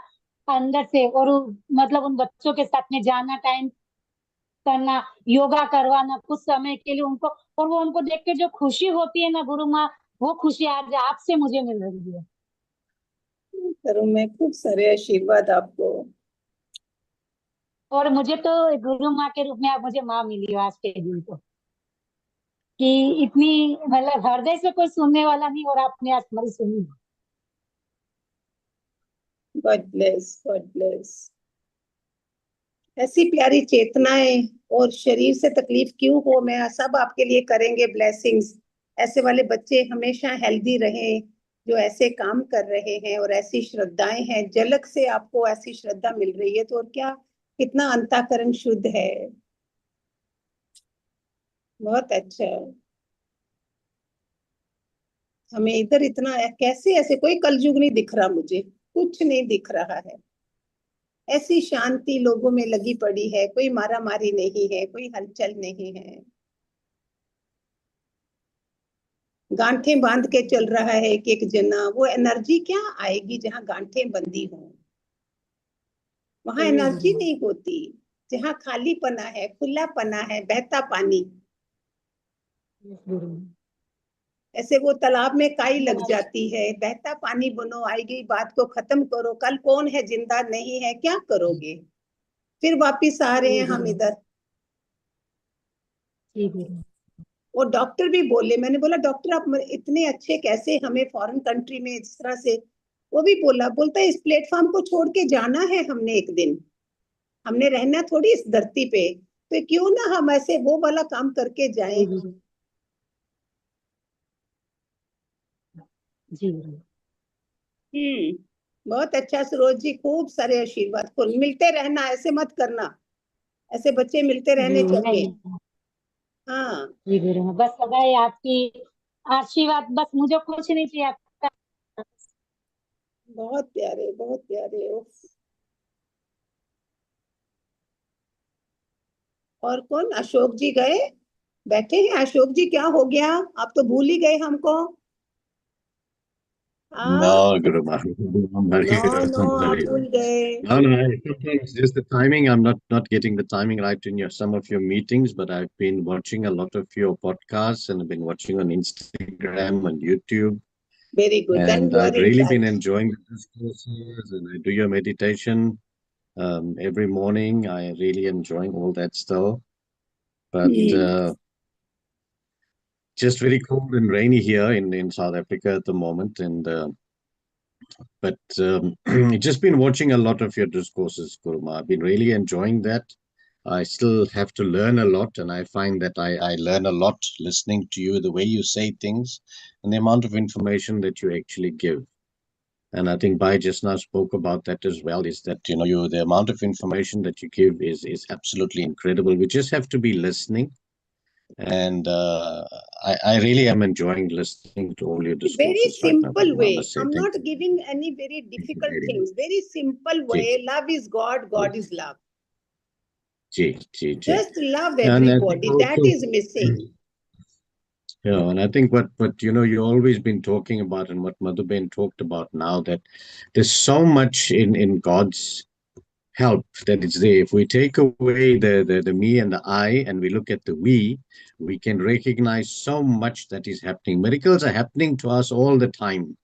अंदर से, और मतलब उन बच्चों के साथ में जाना, टाइम करना, योगा करवाना कुछ समय के लिए उनको, और वो उनको देख के जो खुशी होती है ना गुरु माँ, वो खुशी आज आपसे मुझे मिल रही है। करूं मैं, खूब सारे आशीर्वाद आपको। और मुझे तो गुरु माँ के रूप में आप मुझे माँ मिली हो आज के दिन तो, कि इतनी मतलब हृदय से कोई सुनने वाला नहीं, और आपने आज हमारी सुनी। God bless, God bless. ऐसी प्यारी चेतनाएं, और शरीर से तकलीफ क्यों हो, मैं सब आपके लिए करेंगे ब्लेसिंग्स। ऐसे वाले बच्चे हमेशा हेल्दी रहे, जो ऐसे काम कर रहे हैं, और ऐसी श्रद्धाएं हैं, झलक से आपको ऐसी श्रद्धा मिल रही है, तो और क्या, कितना अंतःकरण शुद्ध है। बहुत अच्छा। हमें इधर इतना कैसे, ऐसे कोई कलयुग नहीं दिख रहा मुझे, कुछ नहीं दिख रहा है। ऐसी शांति लोगों में लगी पड़ी है, कोई मारा मारी नहीं है, कोई हलचल नहीं है। गांठें बांध के चल रहा है एक एक जना। वो एनर्जी क्या आएगी जहां गांठें बंधी हों? वहां एनर्जी नहीं होती। जहां खाली पना है, खुला पना है, बहता पानी, ऐसे वो तालाब में काई लग जाती है। बहता पानी बनो, आई गई बात को खत्म करो, कल कौन है जिंदा नहीं है, क्या करोगे? फिर वापिस आ रहे हैं हम इधर। वो डॉक्टर भी बोले, मैंने बोला डॉक्टर आप इतने अच्छे कैसे, हमें फॉरेन कंट्री में इस तरह से। वो भी बोलता है इस प्लेटफॉर्म को छोड़ के जाना है हमने एक दिन, हमने रहना थोड़ी इस धरती पे, तो क्यों ना हम ऐसे वो वाला काम करके जाएं। जी। बहुत अच्छा सरोज जी, खूब सारे आशीर्वाद, को मिलते रहना, ऐसे मत करना, ऐसे बच्चे मिलते जी रहने चाहिए। नहीं। हाँ, जी गुरु माँ, बस सदा आपकी आशीर्वाद, बस मुझे कुछ नहीं चाहिए आपका। बहुत प्यारे, बहुत प्यारे। और कौन, अशोक जी गए, बैठे हैं? अशोक जी क्या हो गया, आप तो भूल ही गए हमको। हाँ, No, Guruma. I'm very no good. No, I'm आप very भूल good. गए। No, no, sometimes just the timing. I'm not getting the timing right in your some of your meetings, but I've been watching a lot of your podcasts and I've been watching on Instagram and YouTube, very good, then and you I've are in really been touch. enjoying the discourses. And I do your meditation every morning. I really enjoying all that stuff, but just very cold and rainy here in South Africa at the moment, and. But just been watching a lot of your discourses, Kurma. I've been really enjoying that. I still have to learn a lot, and I find that I learn a lot listening to you, the way you say things, and the amount of information that you actually give. And I think Bai just now spoke about that as well. Is that you the amount of information that you give is absolutely incredible. We just have to be listening, and I really am enjoying listening to all your very discourses right now, simple way, Kurma. I must I say am thank not you. Giving any very Thank you difficult very much. Things, very simple way. Ji, love is God, ji. God is love. Gee, gee, gee. Just love And I think everybody, that also, is missing. and I think what you always been talking about and what Madhuben talked about now, that there's so much in God's help that is there. If we take away the me and the I, and we look at the we can recognize so much that is happening. Miracles are happening to us all the time,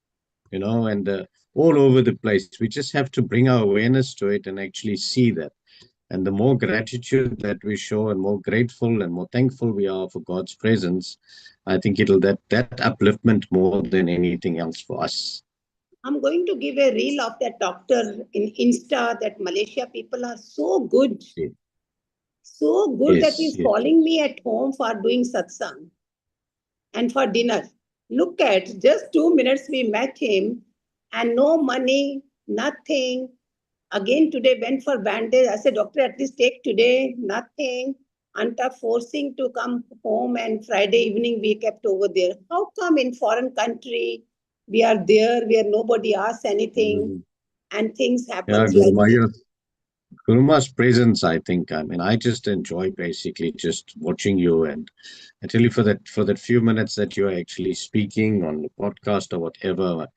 and all over the place. We just have to bring our awareness to it and actually see that. And the more gratitude that we show, and more grateful and more thankful we are for God's presence, I think it'll that upliftment more than anything else for us. I'm going to give a reel of that doctor in Insta that Malaysia people are so good. Yeah. So good Yes, that he's yes. calling me at home for doing satsang and for dinner. Look at just 2 minutes we met him and no money, nothing. Again today went for bandage. I said, doctor, at least take today, nothing. Anta forcing to come home, and Friday evening we kept over there. How come in foreign country we are there where nobody asks anything and things Yeah, happens like this? Gurumaa's presence, I think. I mean, I just enjoy basically just watching you, and I tell you, for that few minutes that you are actually speaking on the podcast or whatever,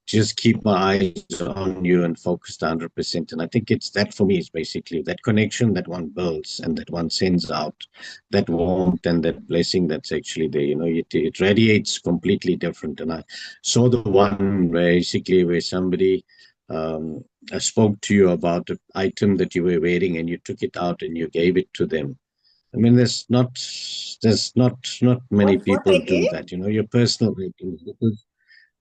just keep my eyes on you and focused 100%. And I think it's that for me is basically that connection that one builds and that one sends out, that warmth and that blessing that's actually there. It radiates completely different. And I saw the one basically where somebody I spoke to you about the item that you were wearing, and you took it out and you gave it to them. I mean, there's not many What people I do gave? that. Your personal items.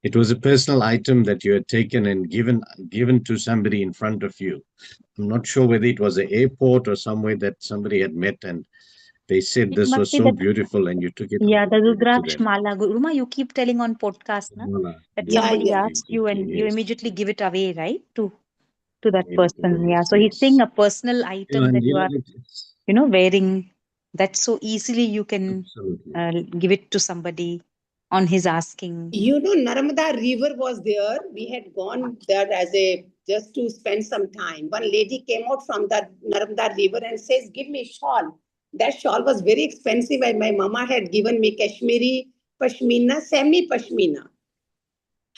It was a personal item that you had taken and given to somebody in front of you. I'm not sure whether it was an airport or somewhere that somebody had met, and they said It this must was be so that, beautiful, and you took it out yeah, the and gave it to Rudraksh them. Mala. Guruma, you keep telling on podcast, na, Voila. that Yeah, somebody yeah. asks you and you Yes. immediately give it away, right? To that Gave it person. away. Yeah. So he's saying Yes. a personal item And that you are, it's wearing, that so easily you can absolutely. give it to somebody on his asking. Narmada River was there. We had gone there as a just to spend some time. One lady came out from the Narmada River and says, "Give me shawl." That shawl was very expensive, and my mama had given me Kashmiri pashmina, semi pashmina.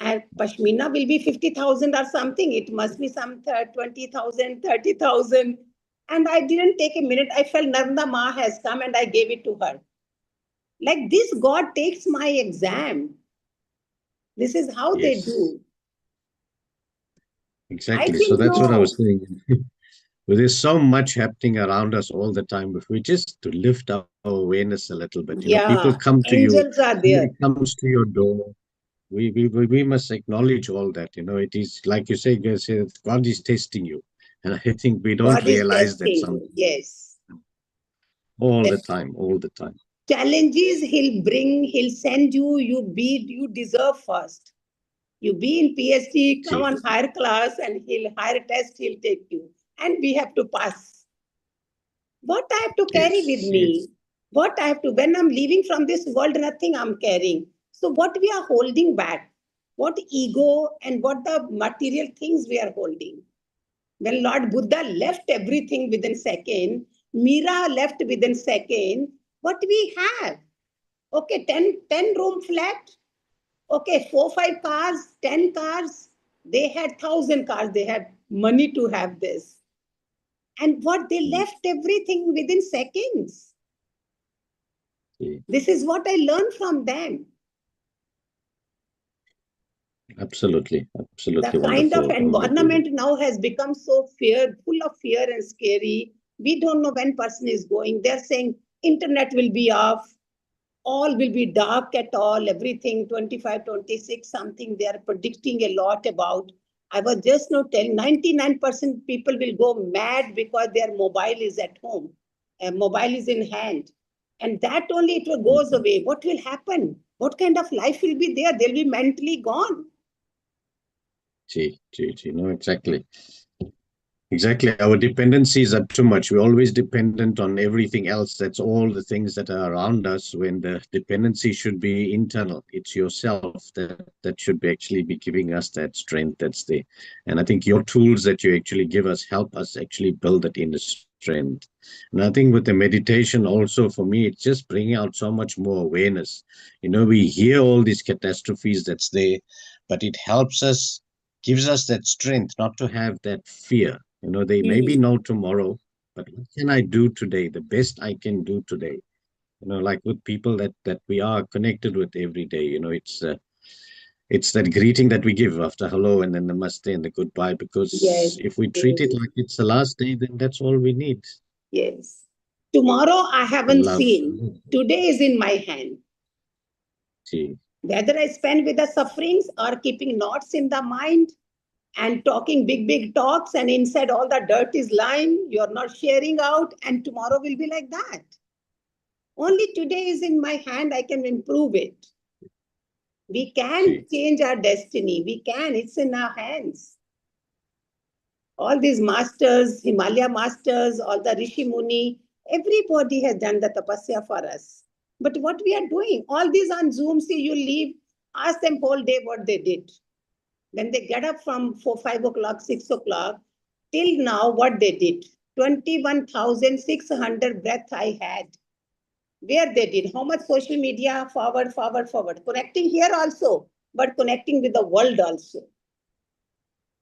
And pashmina will be 50,000 or something. It must be some 20,000, 30,000. And I didn't take a minute. I felt Narmada Ma has come and I gave it to her. Like this, God takes my exam. This is how they Yes. do. I Exactly. So think that's what I so. was saying. Well, there's so much happening around us all the time. If we just to lift our awareness a little bit, people Yeah, come to you, angels are somebody there. comes to your door. We must acknowledge all that. It is like you say, God is testing you, and I think we don't God is realize that testing. something Yes. all the The time, all the time. challenges he'll bring, he'll send you, you deserve first. You be in PhD, come See, on higher class, and he'll higher test, he'll take you. And we have to pass. What I have to carry with yes, me? yes, What I have to, when I'm leaving from this world, nothing I'm carrying. So, what we are holding back? What ego and what the material things we are holding? When Lord Buddha left everything within second, Mira left within second, what we have? Okay, 10 room flat. Okay, 4, 5 cars, 10 cars. They had 1,000 cars. They had money to have this. And what they mm, left everything within seconds. see, This is what I learned from them. The absolutely kind of wonderful, Guru. environment now has become so full of fear and scary. We don't know when person is going. They're saying internet will be off, all will be dark at all, everything 25, 26, something they are predicting a lot about. I was just now telling 99% people will go mad because their mobile is at home, mobile is in hand. And that only it will goes Mhm. away. What will happen? What kind of life will be there? They'll be mentally gone. Gee, no, exactly. Exactly. Our dependencies are too much. We're always dependent on everything else. That's all the things that are around us when the dependency should be internal. It's yourself that should be actually be giving us that strength that's there. And I think your tools that you actually give us help us actually build that inner strength. And I think with the meditation also for me, it's just bringing out so much more awareness. We hear all these catastrophes that's there, but it helps us, gives us that strength not to have that fear, They may be no tomorrow, but what can I do today? The best I can do today. Like with people that we are connected with every day. It's that greeting that we give after hello and then the namaste and the goodbye. Because Yes, if we treat it yes, like it's the last day, then that's all we need. yes. Tomorrow I The haven't love. seen. Today is in my hand. See, Whether I spend with the sufferings or keeping knots in the mind and talking big, big talks, and inside all the dirt is lying, you're not sharing out, and tomorrow will be like that. Only today is in my hand, I can improve it. We can see. change our destiny. We can, it's in our hands. All these masters, Himalaya masters, all the Rishi Muni, everybody has done the tapasya for us. But what we are doing, all these on Zoom, see, you leave, ask them whole day what they did. When they get up from 4, 5 o'clock, 6 o'clock, till now, what they did. 21,600 breath I had. Where they did, how much social media, forward, forward, forward. Connecting here also, but connecting with the world also.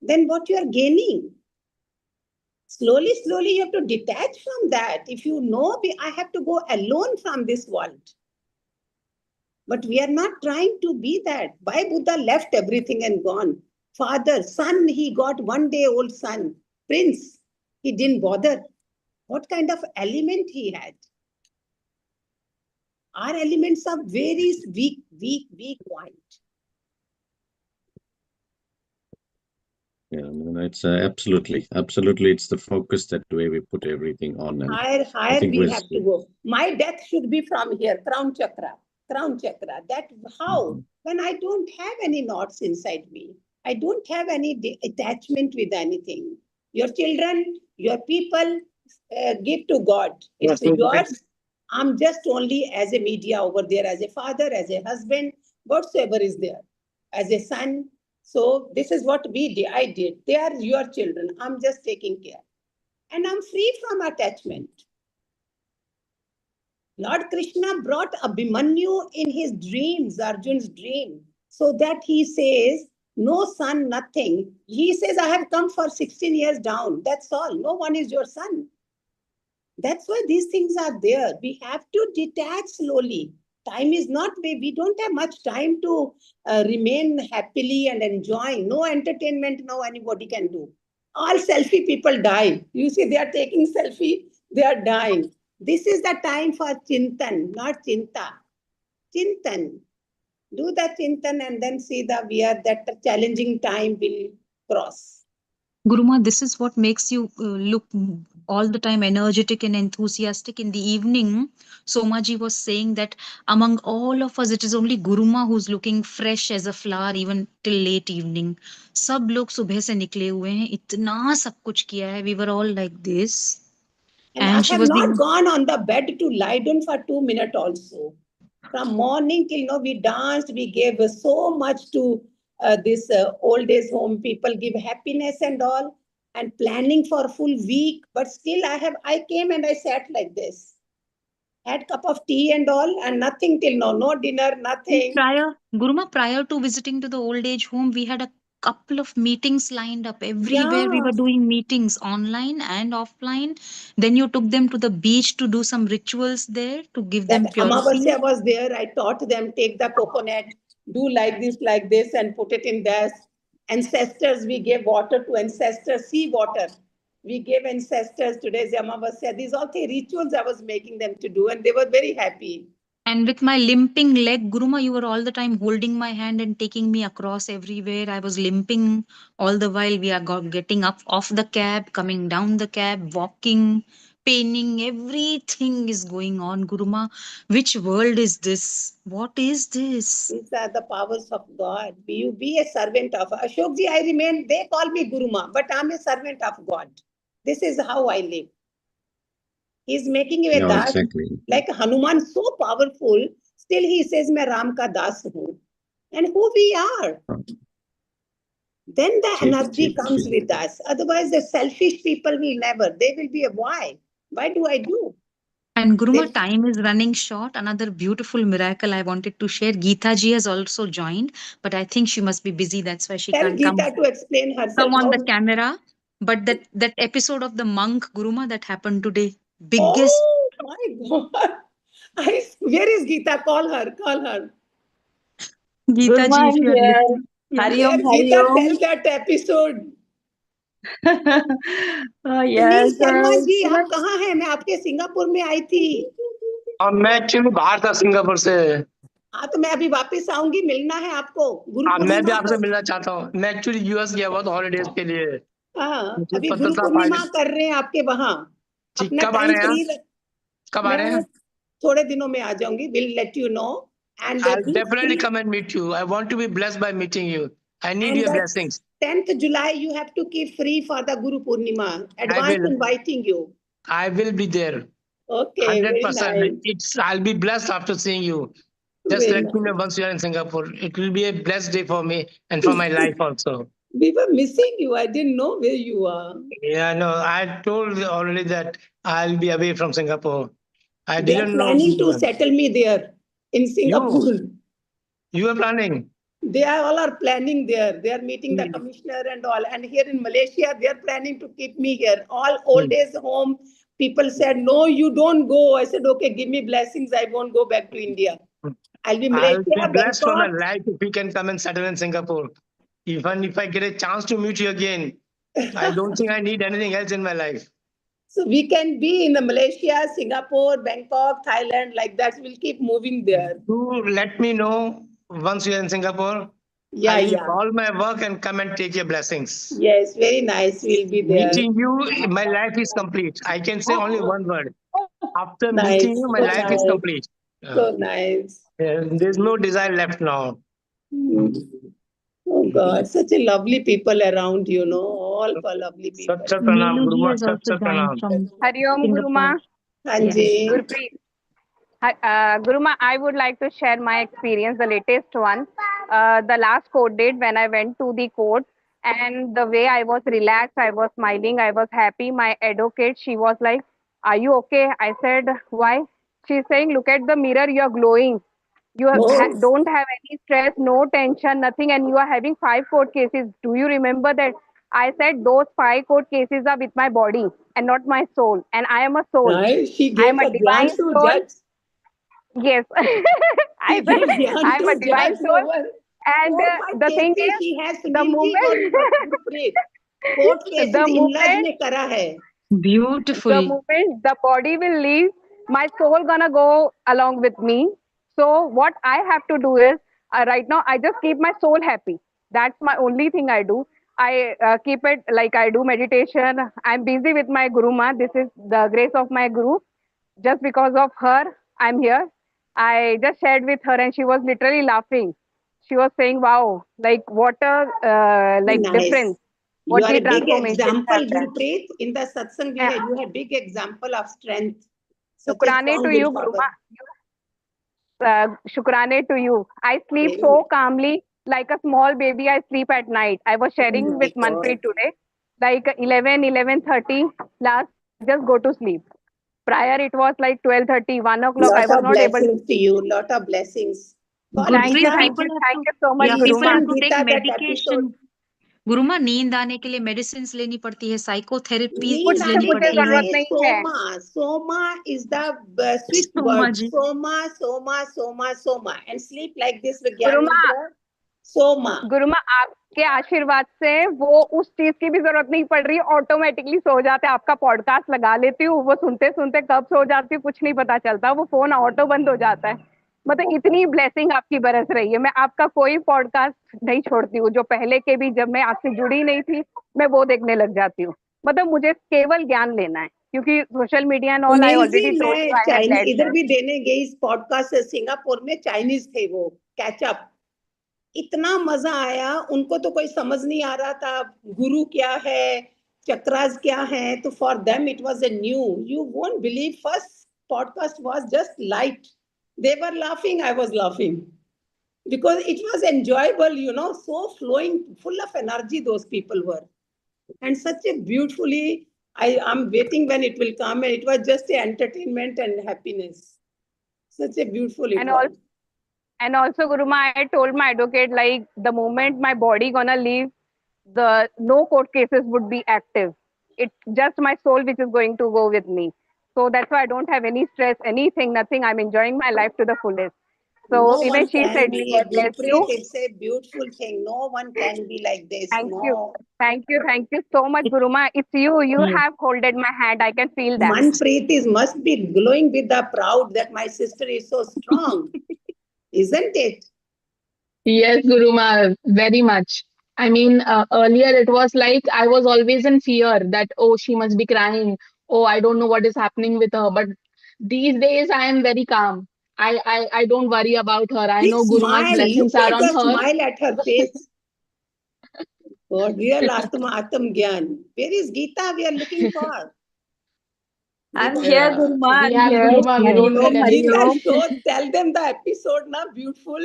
Then what you are gaining? Slowly, slowly, you have to detach from that. If you know, I have to go alone from this world. But we are not trying to be that. Why Buddha left everything and gone? Father, son, he got 1 day old son. Prince, he didn't bother. What kind of element he had? Our elements are very weak, weak, weak point. Yeah, no, it's absolutely, it's the focus that way we put everything on, and I Higher think we we're. have to go. My death should be from here, crown chakra. Crown chakra. That how? Mhm. When I don't have any knots inside me, I don't have any attachment with anything. Your children, your people, give to God. It's yours. I'm just only as a media over there, as a father, as a husband, whatsoever is there, as a son. So this is what I did. They are your children. I'm just taking care. And I'm free from attachment. Lord Krishna brought Abhimanyu in his dreams, Arjun's dream, so that he says, no son, nothing. He says, I have come for 16 years down. That's all. No one is your son. That's why these things are there. We have to detach slowly. Time is not, we don't have much time to remain happily and enjoying. No entertainment, no anybody can do. All selfie people die. You see, they are taking selfie, they are dying. This is the time for chintan, not chinta. Chintan. Do the chintan and then see the where that challenging time will cross. Guruma, this is what makes you look all the time energetic and enthusiastic in the evening. Somaji was saying that among all of us, it is only Guruma who's looking fresh as a flower even till late evening. सब लोग सुबह से निकले हुए हैं, इतना सब कुछ किया है. We were all like this. And I And she have was not being gone on the bed to lie down for 2 minutes also. From morning till now, we danced, we gave so much to this old age home. People give happiness and all, and planning for a full week. But still, I came and I sat like this. Had cup of tea and all, and nothing till now. No dinner, nothing. Guruma, prior to visiting to the old age home, we had a couple of meetings lined up. Everywhere we Yeah. were doing meetings online and offline. Then you took them to the beach to do some rituals there to give them That purity. Amavasya was there. I taught them take the coconut, do like this, and put it in this. Ancestors, we gave water to ancestors, sea water. We gave ancestors today's Amavasya. These all the rituals I was making them to do, and they were very happy. And with my limping leg, Guruma, you were all the time holding my hand and taking me across everywhere. I was limping all the while. We are getting up off the cab, coming down the cab, walking, paining. Everything is going on, Guruma. Which world is this? What is this? These are the powers of God. You be a servant of Ashokji. I remain, they call me Guruma, but I'm a servant of God. This is how I live. He's making you a Yeah, das. exactly. Like Hanuman, so powerful. Still, he says, "मैं राम का दास हूँ." And who we are. Then the Cheap, energy cheap, comes cheap. with us. Otherwise, the selfish people will never. They will be a why. Why do I do? And Guruma, They time is running short. Another beautiful miracle I wanted to share. Geeta ji has also joined, but I think she must be busy. That's why she tell can't come Geeta to explain come herself on how. the camera. But that episode of the monk Guruma that happened today, biggest. Oh my God. Where is Geeta? Call her. Call her. Geeta Guruma, ji, I'm if you are here. listening. Yeah. Hari Where Om, Hari Geeta? Om. Tell that episode. Yes, Sunil Sharma ji, you know, आप कहाँ हैं? मैं आपके Singapore में आई थी। मैं actually बाहर था सिंगापुर से। हाँ, तो मैं अभी वापस आऊंगी, मिलना है आपको गुरु मैं भी पूर्णिमा आपसे पर। मिलना चाहता हूँ। मैं एक्चुअली यूएस गया हुआ था हॉलीडेज के लिए। हाँ, मुझे अभी पता गुरु था पूर्णिमा कर रहे हैं आपके वहाँ। ठीक, अपना कब आ टाइम रहे हैं फ्री आप? कब आ रहे मैं हैं? थोड़े दिनों में आ जाऊंगी। Will let you know and I'll definitely come and meet you. I want to be blessed by meeting you. I need and your that blessings. 10th July you have to keep free for the Guru Purnima. I Advance will. inviting you. I will be there. Okay, very 100%. nice. I'll be blessed after seeing you. Just Very let me know nice. once you are in Singapore. It will be a blessed day for me and for my life also. We were missing you. I didn't know where you are. Yeah, no, I told already that I'll be away from Singapore. I They are didn't know. planning to settle me there in Singapore. You are planning? They are all are planning there. They are meeting the commissioner and all. And here in Malaysia, they are planning to keep me here. All old age home people said, no, you don't go. I said, okay, give me blessings. I won't go back to India. I'll be I'll be Malaysia, blessed for my Bangkok. life if you can come and settle in Singapore. Even if I get a chance to meet you again, I don't think I need anything else in my life. So we can be in Malaysia, Singapore, Bangkok, Thailand, like that. We'll keep moving there. Do let me know once you're in Singapore. Yeah, I leave yeah. all my work and come and take your blessings. Yes, very nice. We'll be there. Meeting you, my life is complete. I can say only one word. After Nice. meeting you, my So life is nice. complete. So nice. There's no desire left now. Oh God, such a lovely people around, you know, all lovely people. Sat sat pranam, Neelu ji Guruma, has sat also sat joined pranam. from Hari Om Guruma. Singapore. Hanji. Gurpreet. Guruma, I would like to share my experience, the latest one. The last court date when I went to the court, and the way I was relaxed, I was smiling, I was happy. My advocate, she was like, "Are you okay?" I said, "Why?" She's saying, "Look at the mirror, you are glowing. You Oh, don't have any stress, no tension, nothing, and you are having 5 court cases. Do you remember that?" I said, "Those 5 court cases are with my body and not my soul, and I am a soul. nice. She I am gave a the divine Dhyan to soul." judge. Yes, She I said gave Dhyan I'm a to divine judge soul, over and 4-5 the thing cases is, she has. the Sunil ji और Gurpreet. Court cases the in-laws moment, ने करा है. Beautiful. the moment the body will leave, my soul gonna go along with me. So what I have to do is, right now I just keep my soul happy. That's my only thing I do. I keep it like I do meditation. I'm busy with my Guru Ma. This is the grace of my Guru. Just because of her, I'm here. I just shared with her, and she was literally laughing. She was saying, "Wow, like what a like Nice. difference, You what are the a big transformation example, have done." Gurpreet. In the satsang, we have, you have big example of strength. Such a Shukrane strong to you, willpower. Guruma. Shukrane to you. I sleep Very so nice. calmly, like a small baby. I sleep at night. I was Oh sharing my with God. Manpreet today, like 11:30 last. I just go to sleep. Prior, it was like 12:30, 1 o'clock. I Lot was of not able to blessings to sleep. you. Lot of blessings. Call Thank you, Geeta. Gurpreet, thank people you, have thank to, you so much, yeah, people Guruma. have Listen, to take Geeta, that medication. episode. गुरुमा नींद आने के लिए medicines लेनी पड़ती है, psychotherapies नींद मुझे आने लेनी मुझे के पड़ती जरूरत लिए नहीं है। soma. Soma is the sweet Soma word. Ji Soma, soma, soma, soma. And sleep like this with Gyan गुरुमा Mudra. Soma. गुरुमा आपके आशीर्वाद से वो उस चीज की भी जरूरत नहीं पड़ रही, ऑटोमेटिकली सो जाते। आपका पॉडकास्ट लगा लेती हूँ, वो सुनते सुनते कब सो जाती हूँ कुछ नहीं पता चलता, वो फोन ऑटो बंद हो जाता है। मतलब इतनी ब्लेसिंग आपकी बरस रही है। मैं आपका कोई पॉडकास्ट नहीं छोड़ती हूँ, जो पहले के भी जब मैं आपसे जुड़ी नहीं थी मैं वो देखने लग जाती हूँ। मतलब मुझे केवल ज्ञान लेना है, क्योंकि social media and all I Sunil ji, already told you मैं आई हैव चाइनीज लेट इधर भी देने गई इस पॉडकास्ट से। सिंगापुर में चाइनीज थे वो, कैचअप। इतना मजा आया। उनको तो कोई समझ नहीं आ रहा था गुरु क्या है, चक्रास क्या है। तो for them it was a new, you won't believe, first podcast was just light. They were laughing, I was laughing because it was enjoyable, you know, so flowing, full of energy those people were, and such a beautifully, I'm waiting when it will come, and it was just a entertainment and happiness. Such a beautiful it and was. And also, Guruma, I told my advocate, like, the moment my body gonna leave, the no court cases would be active. It's just my soul which is going to go with me. So that's why I don't have any stress, anything, nothing. I'm enjoying my life to the fullest. So No even one she can said, be. God bless Gurpreet, you. it's a beautiful thing. No one can be like this. Thank you. No. Thank you. Thank you so much, Guruma. It's you. You have holded my hand. I can feel that. Manpreet is must be glowing with the proud that my sister is so strong, isn't it? Yes, Guruma, very much. I mean, earlier it was like I was always in fear that, oh, she must be crying. Oh, I don't know what is happening with her. But these days I am very calm. I don't worry about her. I See, know Guruma's smile. blessings Look are at on the her. smile at her face. God, real Atam Gyan. Where is Geeta? We are looking for. I'm here, Geeta, Guruma. We I'm have here. Guruma. We don't need Hariom, any. Geeta, Hariom. show, tell them the episode, na beautiful.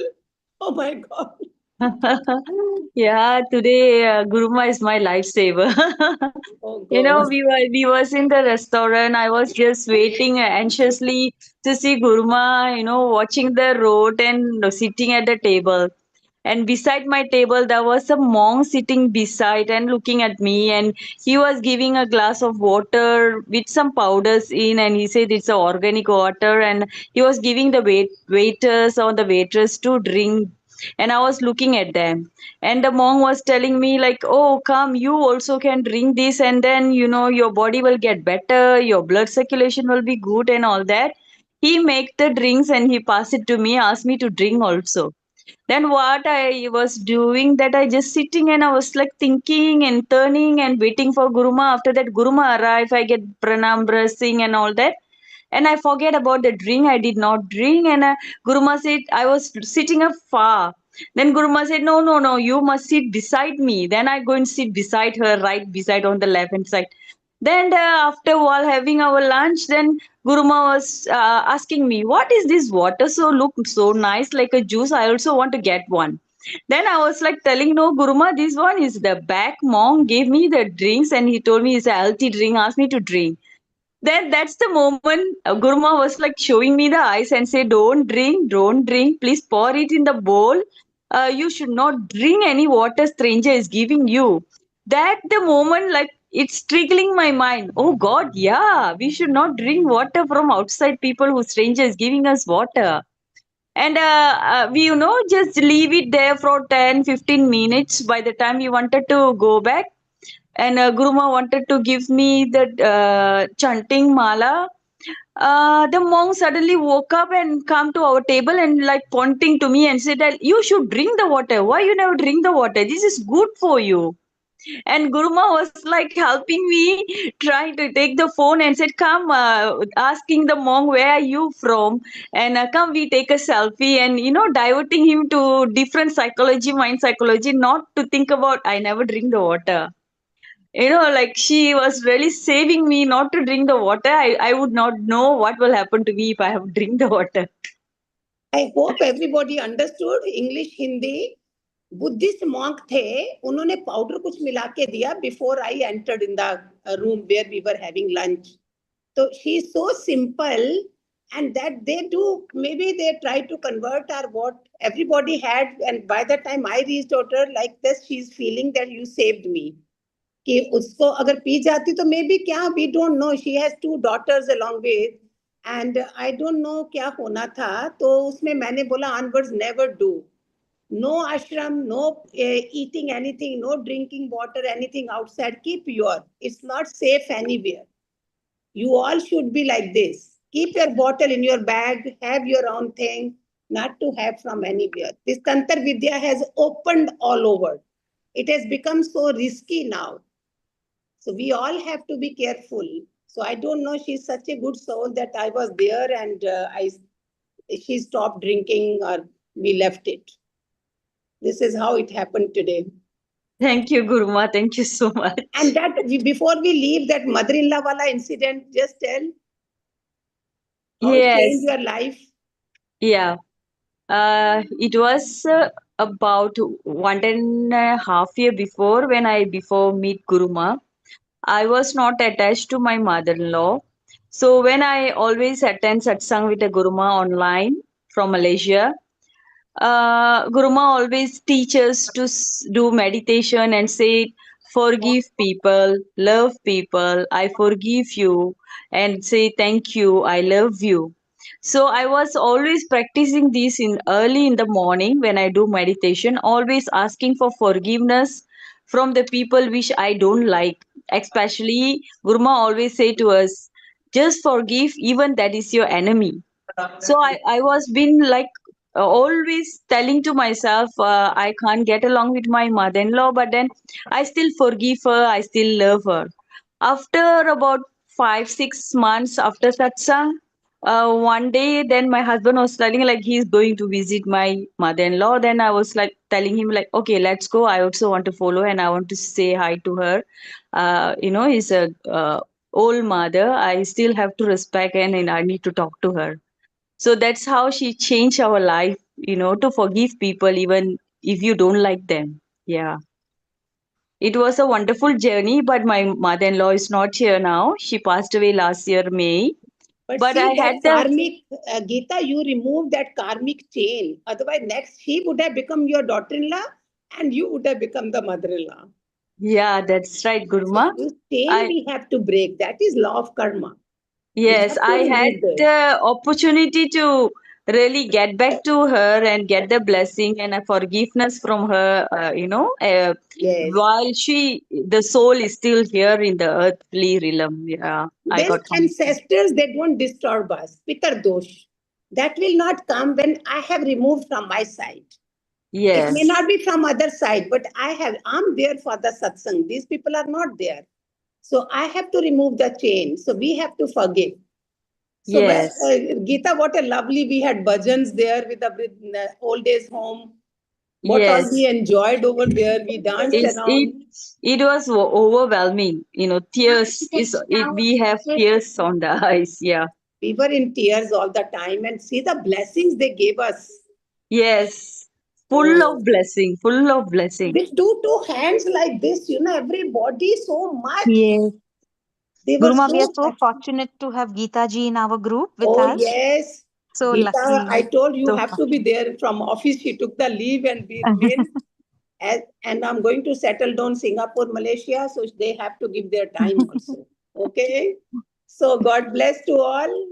Oh my God. Yeah, today Guruma is my lifesaver. Oh You know, God. we was in the restaurant. I was just waiting anxiously to see Guruma, watching the road and sitting at the table. And beside my table, there was a monk sitting beside and looking at me. And he was giving a glass of water with some powders in. And he said it's a organic water. And he was giving the waiters or the waitress to drink. And I was looking at them. And the monk was telling me, like, oh, come, you also can drink this. And then, your body will get better. Your blood circulation will be good and all that. He make the drinks and he passed it to me, asked me to drink also. Then what I was doing, that I just sitting and I was like thinking and turning and waiting for Guruma. After that Guruma arrived, I get pranam blessing and all that. And I forget about the drink. I did not drink. And Guruma said, I was sitting afar. Then Guruma said, no, no, no, you must sit beside me. Then I go and sit beside her, right beside on the left hand side. Then after while having our lunch, then Guruma was asking me, "What is this water? So look so nice, like a juice. I also want to get one." Then I was like telling, "No, Guruma, this one is the back monk gave me the drinks, and he told me it's a healthy drink. Asked me to drink." Then that's the moment Guruma was like showing me the eyes and say, don't drink. Please pour it in the bowl. You should not drink any water stranger is giving you. That the moment, like, it's triggering my mind. Oh God, yeah, we should not drink water from outside people who stranger is giving us water. And we, just leave it there for 10-15 minutes. By the time we wanted to go back, and Guruma wanted to give me the chanting mala. The monk suddenly woke up and come to our table and like pointing to me and said that you should drink the water. Why you never drink the water? This is good for you. And Guruma was like helping me, trying to take the phone and said, come, asking the monk, where are you from? And come, we take a selfie and, diverting him to different psychology, mind psychology, not to think about, I never drink the water. Like she was really saving me not to drink the water. I would not know what will happen to me if I have drink the water. I hope everybody understood English, Hindi. Buddhist monk थे, उन्होंने powder कुछ मिला के दिया before I entered in the room where we were having lunch. तो she is so simple and that they do, maybe they try to convert our what everybody had, and by the time I reached her like this, she's feeling that you saved me. कि उसको अगर पी जाती तो may be क्या, we don't know, she has 2 daughters along with, and I don't know क्या होना था. तो उसमें मैंने बोला onwards never do. No ashram, no eating anything, no drinking water, anything outside. Keep your. It's not safe anywhere. You all should be like this. Keep your bottle in your bag. Have your own thing. Not to have from anywhere. This Tantra Vidya has opened all over. It has become so risky now. So we all have to be careful. So I don't know. She's such a good soul that I was there and she stopped drinking or we left it. This is how it happened today. Thank you, Guruma. Thank you so much. And that before we leave, that mother-in-law wala incident, just tell how it changed your life. Yeah. It was about 1.5 years before when before meet Guruma. I was not attached to my mother-in-law. So when I always attend satsang with a Guruma online from Malaysia, Guruma always teaches to do meditation and say, forgive people, love people, I forgive you, and say thank you, I love you. So I was always practicing this in early in the morning when I do meditation, always asking for forgiveness from the people which I don't like. Especially Guruma always say to us, just forgive even that is your enemy. So I was been like always telling to myself, I can't get along with my mother-in-law, but then I still forgive her, I still love her. After about 5 6 months after satsang, one day then my husband was telling like he's going to visit my mother-in-law. Then I was like telling him like, okay, let's go. I also want to follow and I want to say hi to her. He's a old mother. I still have to respect and I need to talk to her. So that's how she changed our life, to forgive people even if you don't like them. Yeah. It was a wonderful journey, but my mother-in-law is not here now. She passed away last year, May. But But I see had that the, karmic, Geeta, you remove that karmic chain. Otherwise, next she would have become your daughter-in-law and you would have become the mother-in-law. yeah, that's right, So Guruma. this chain I, we have to break. That is law of karma. We yes, have to I had remove this. the opportunity to really get back to her and get the blessing and a forgiveness from her, Yes. while the soul is still here in the earthly realm. Yeah, I These got connected. ancestors, they don't disturb us. Pitar dosh. That will not come when I have removed from my side. It may Yes, not be from other side, but I'm there for the satsang. These people are not there. So I have to remove the chain. So we have to forgive. So, yes, Geeta, what a lovely, we had bhajans there with old age home. What all we yes. enjoyed over there. We danced It's it around. it was overwhelming. Tears is it. We have tears on the eyes. Yeah. We were in tears all the time and see the blessings they gave us. Yes. Full Oh. of blessing. Full of blessing. With two hands like this, everybody so much. Yes. They were Guruma, we are so so much. fortunate to have Geeta ji in our group with Oh, us. yes. So Geeta, I lucky. told you So have to be fortunate. there from office. She took the leave and we remained. And I'm going to settle down Singapore, Malaysia. So they have to give their time also. Okay. So God bless to all.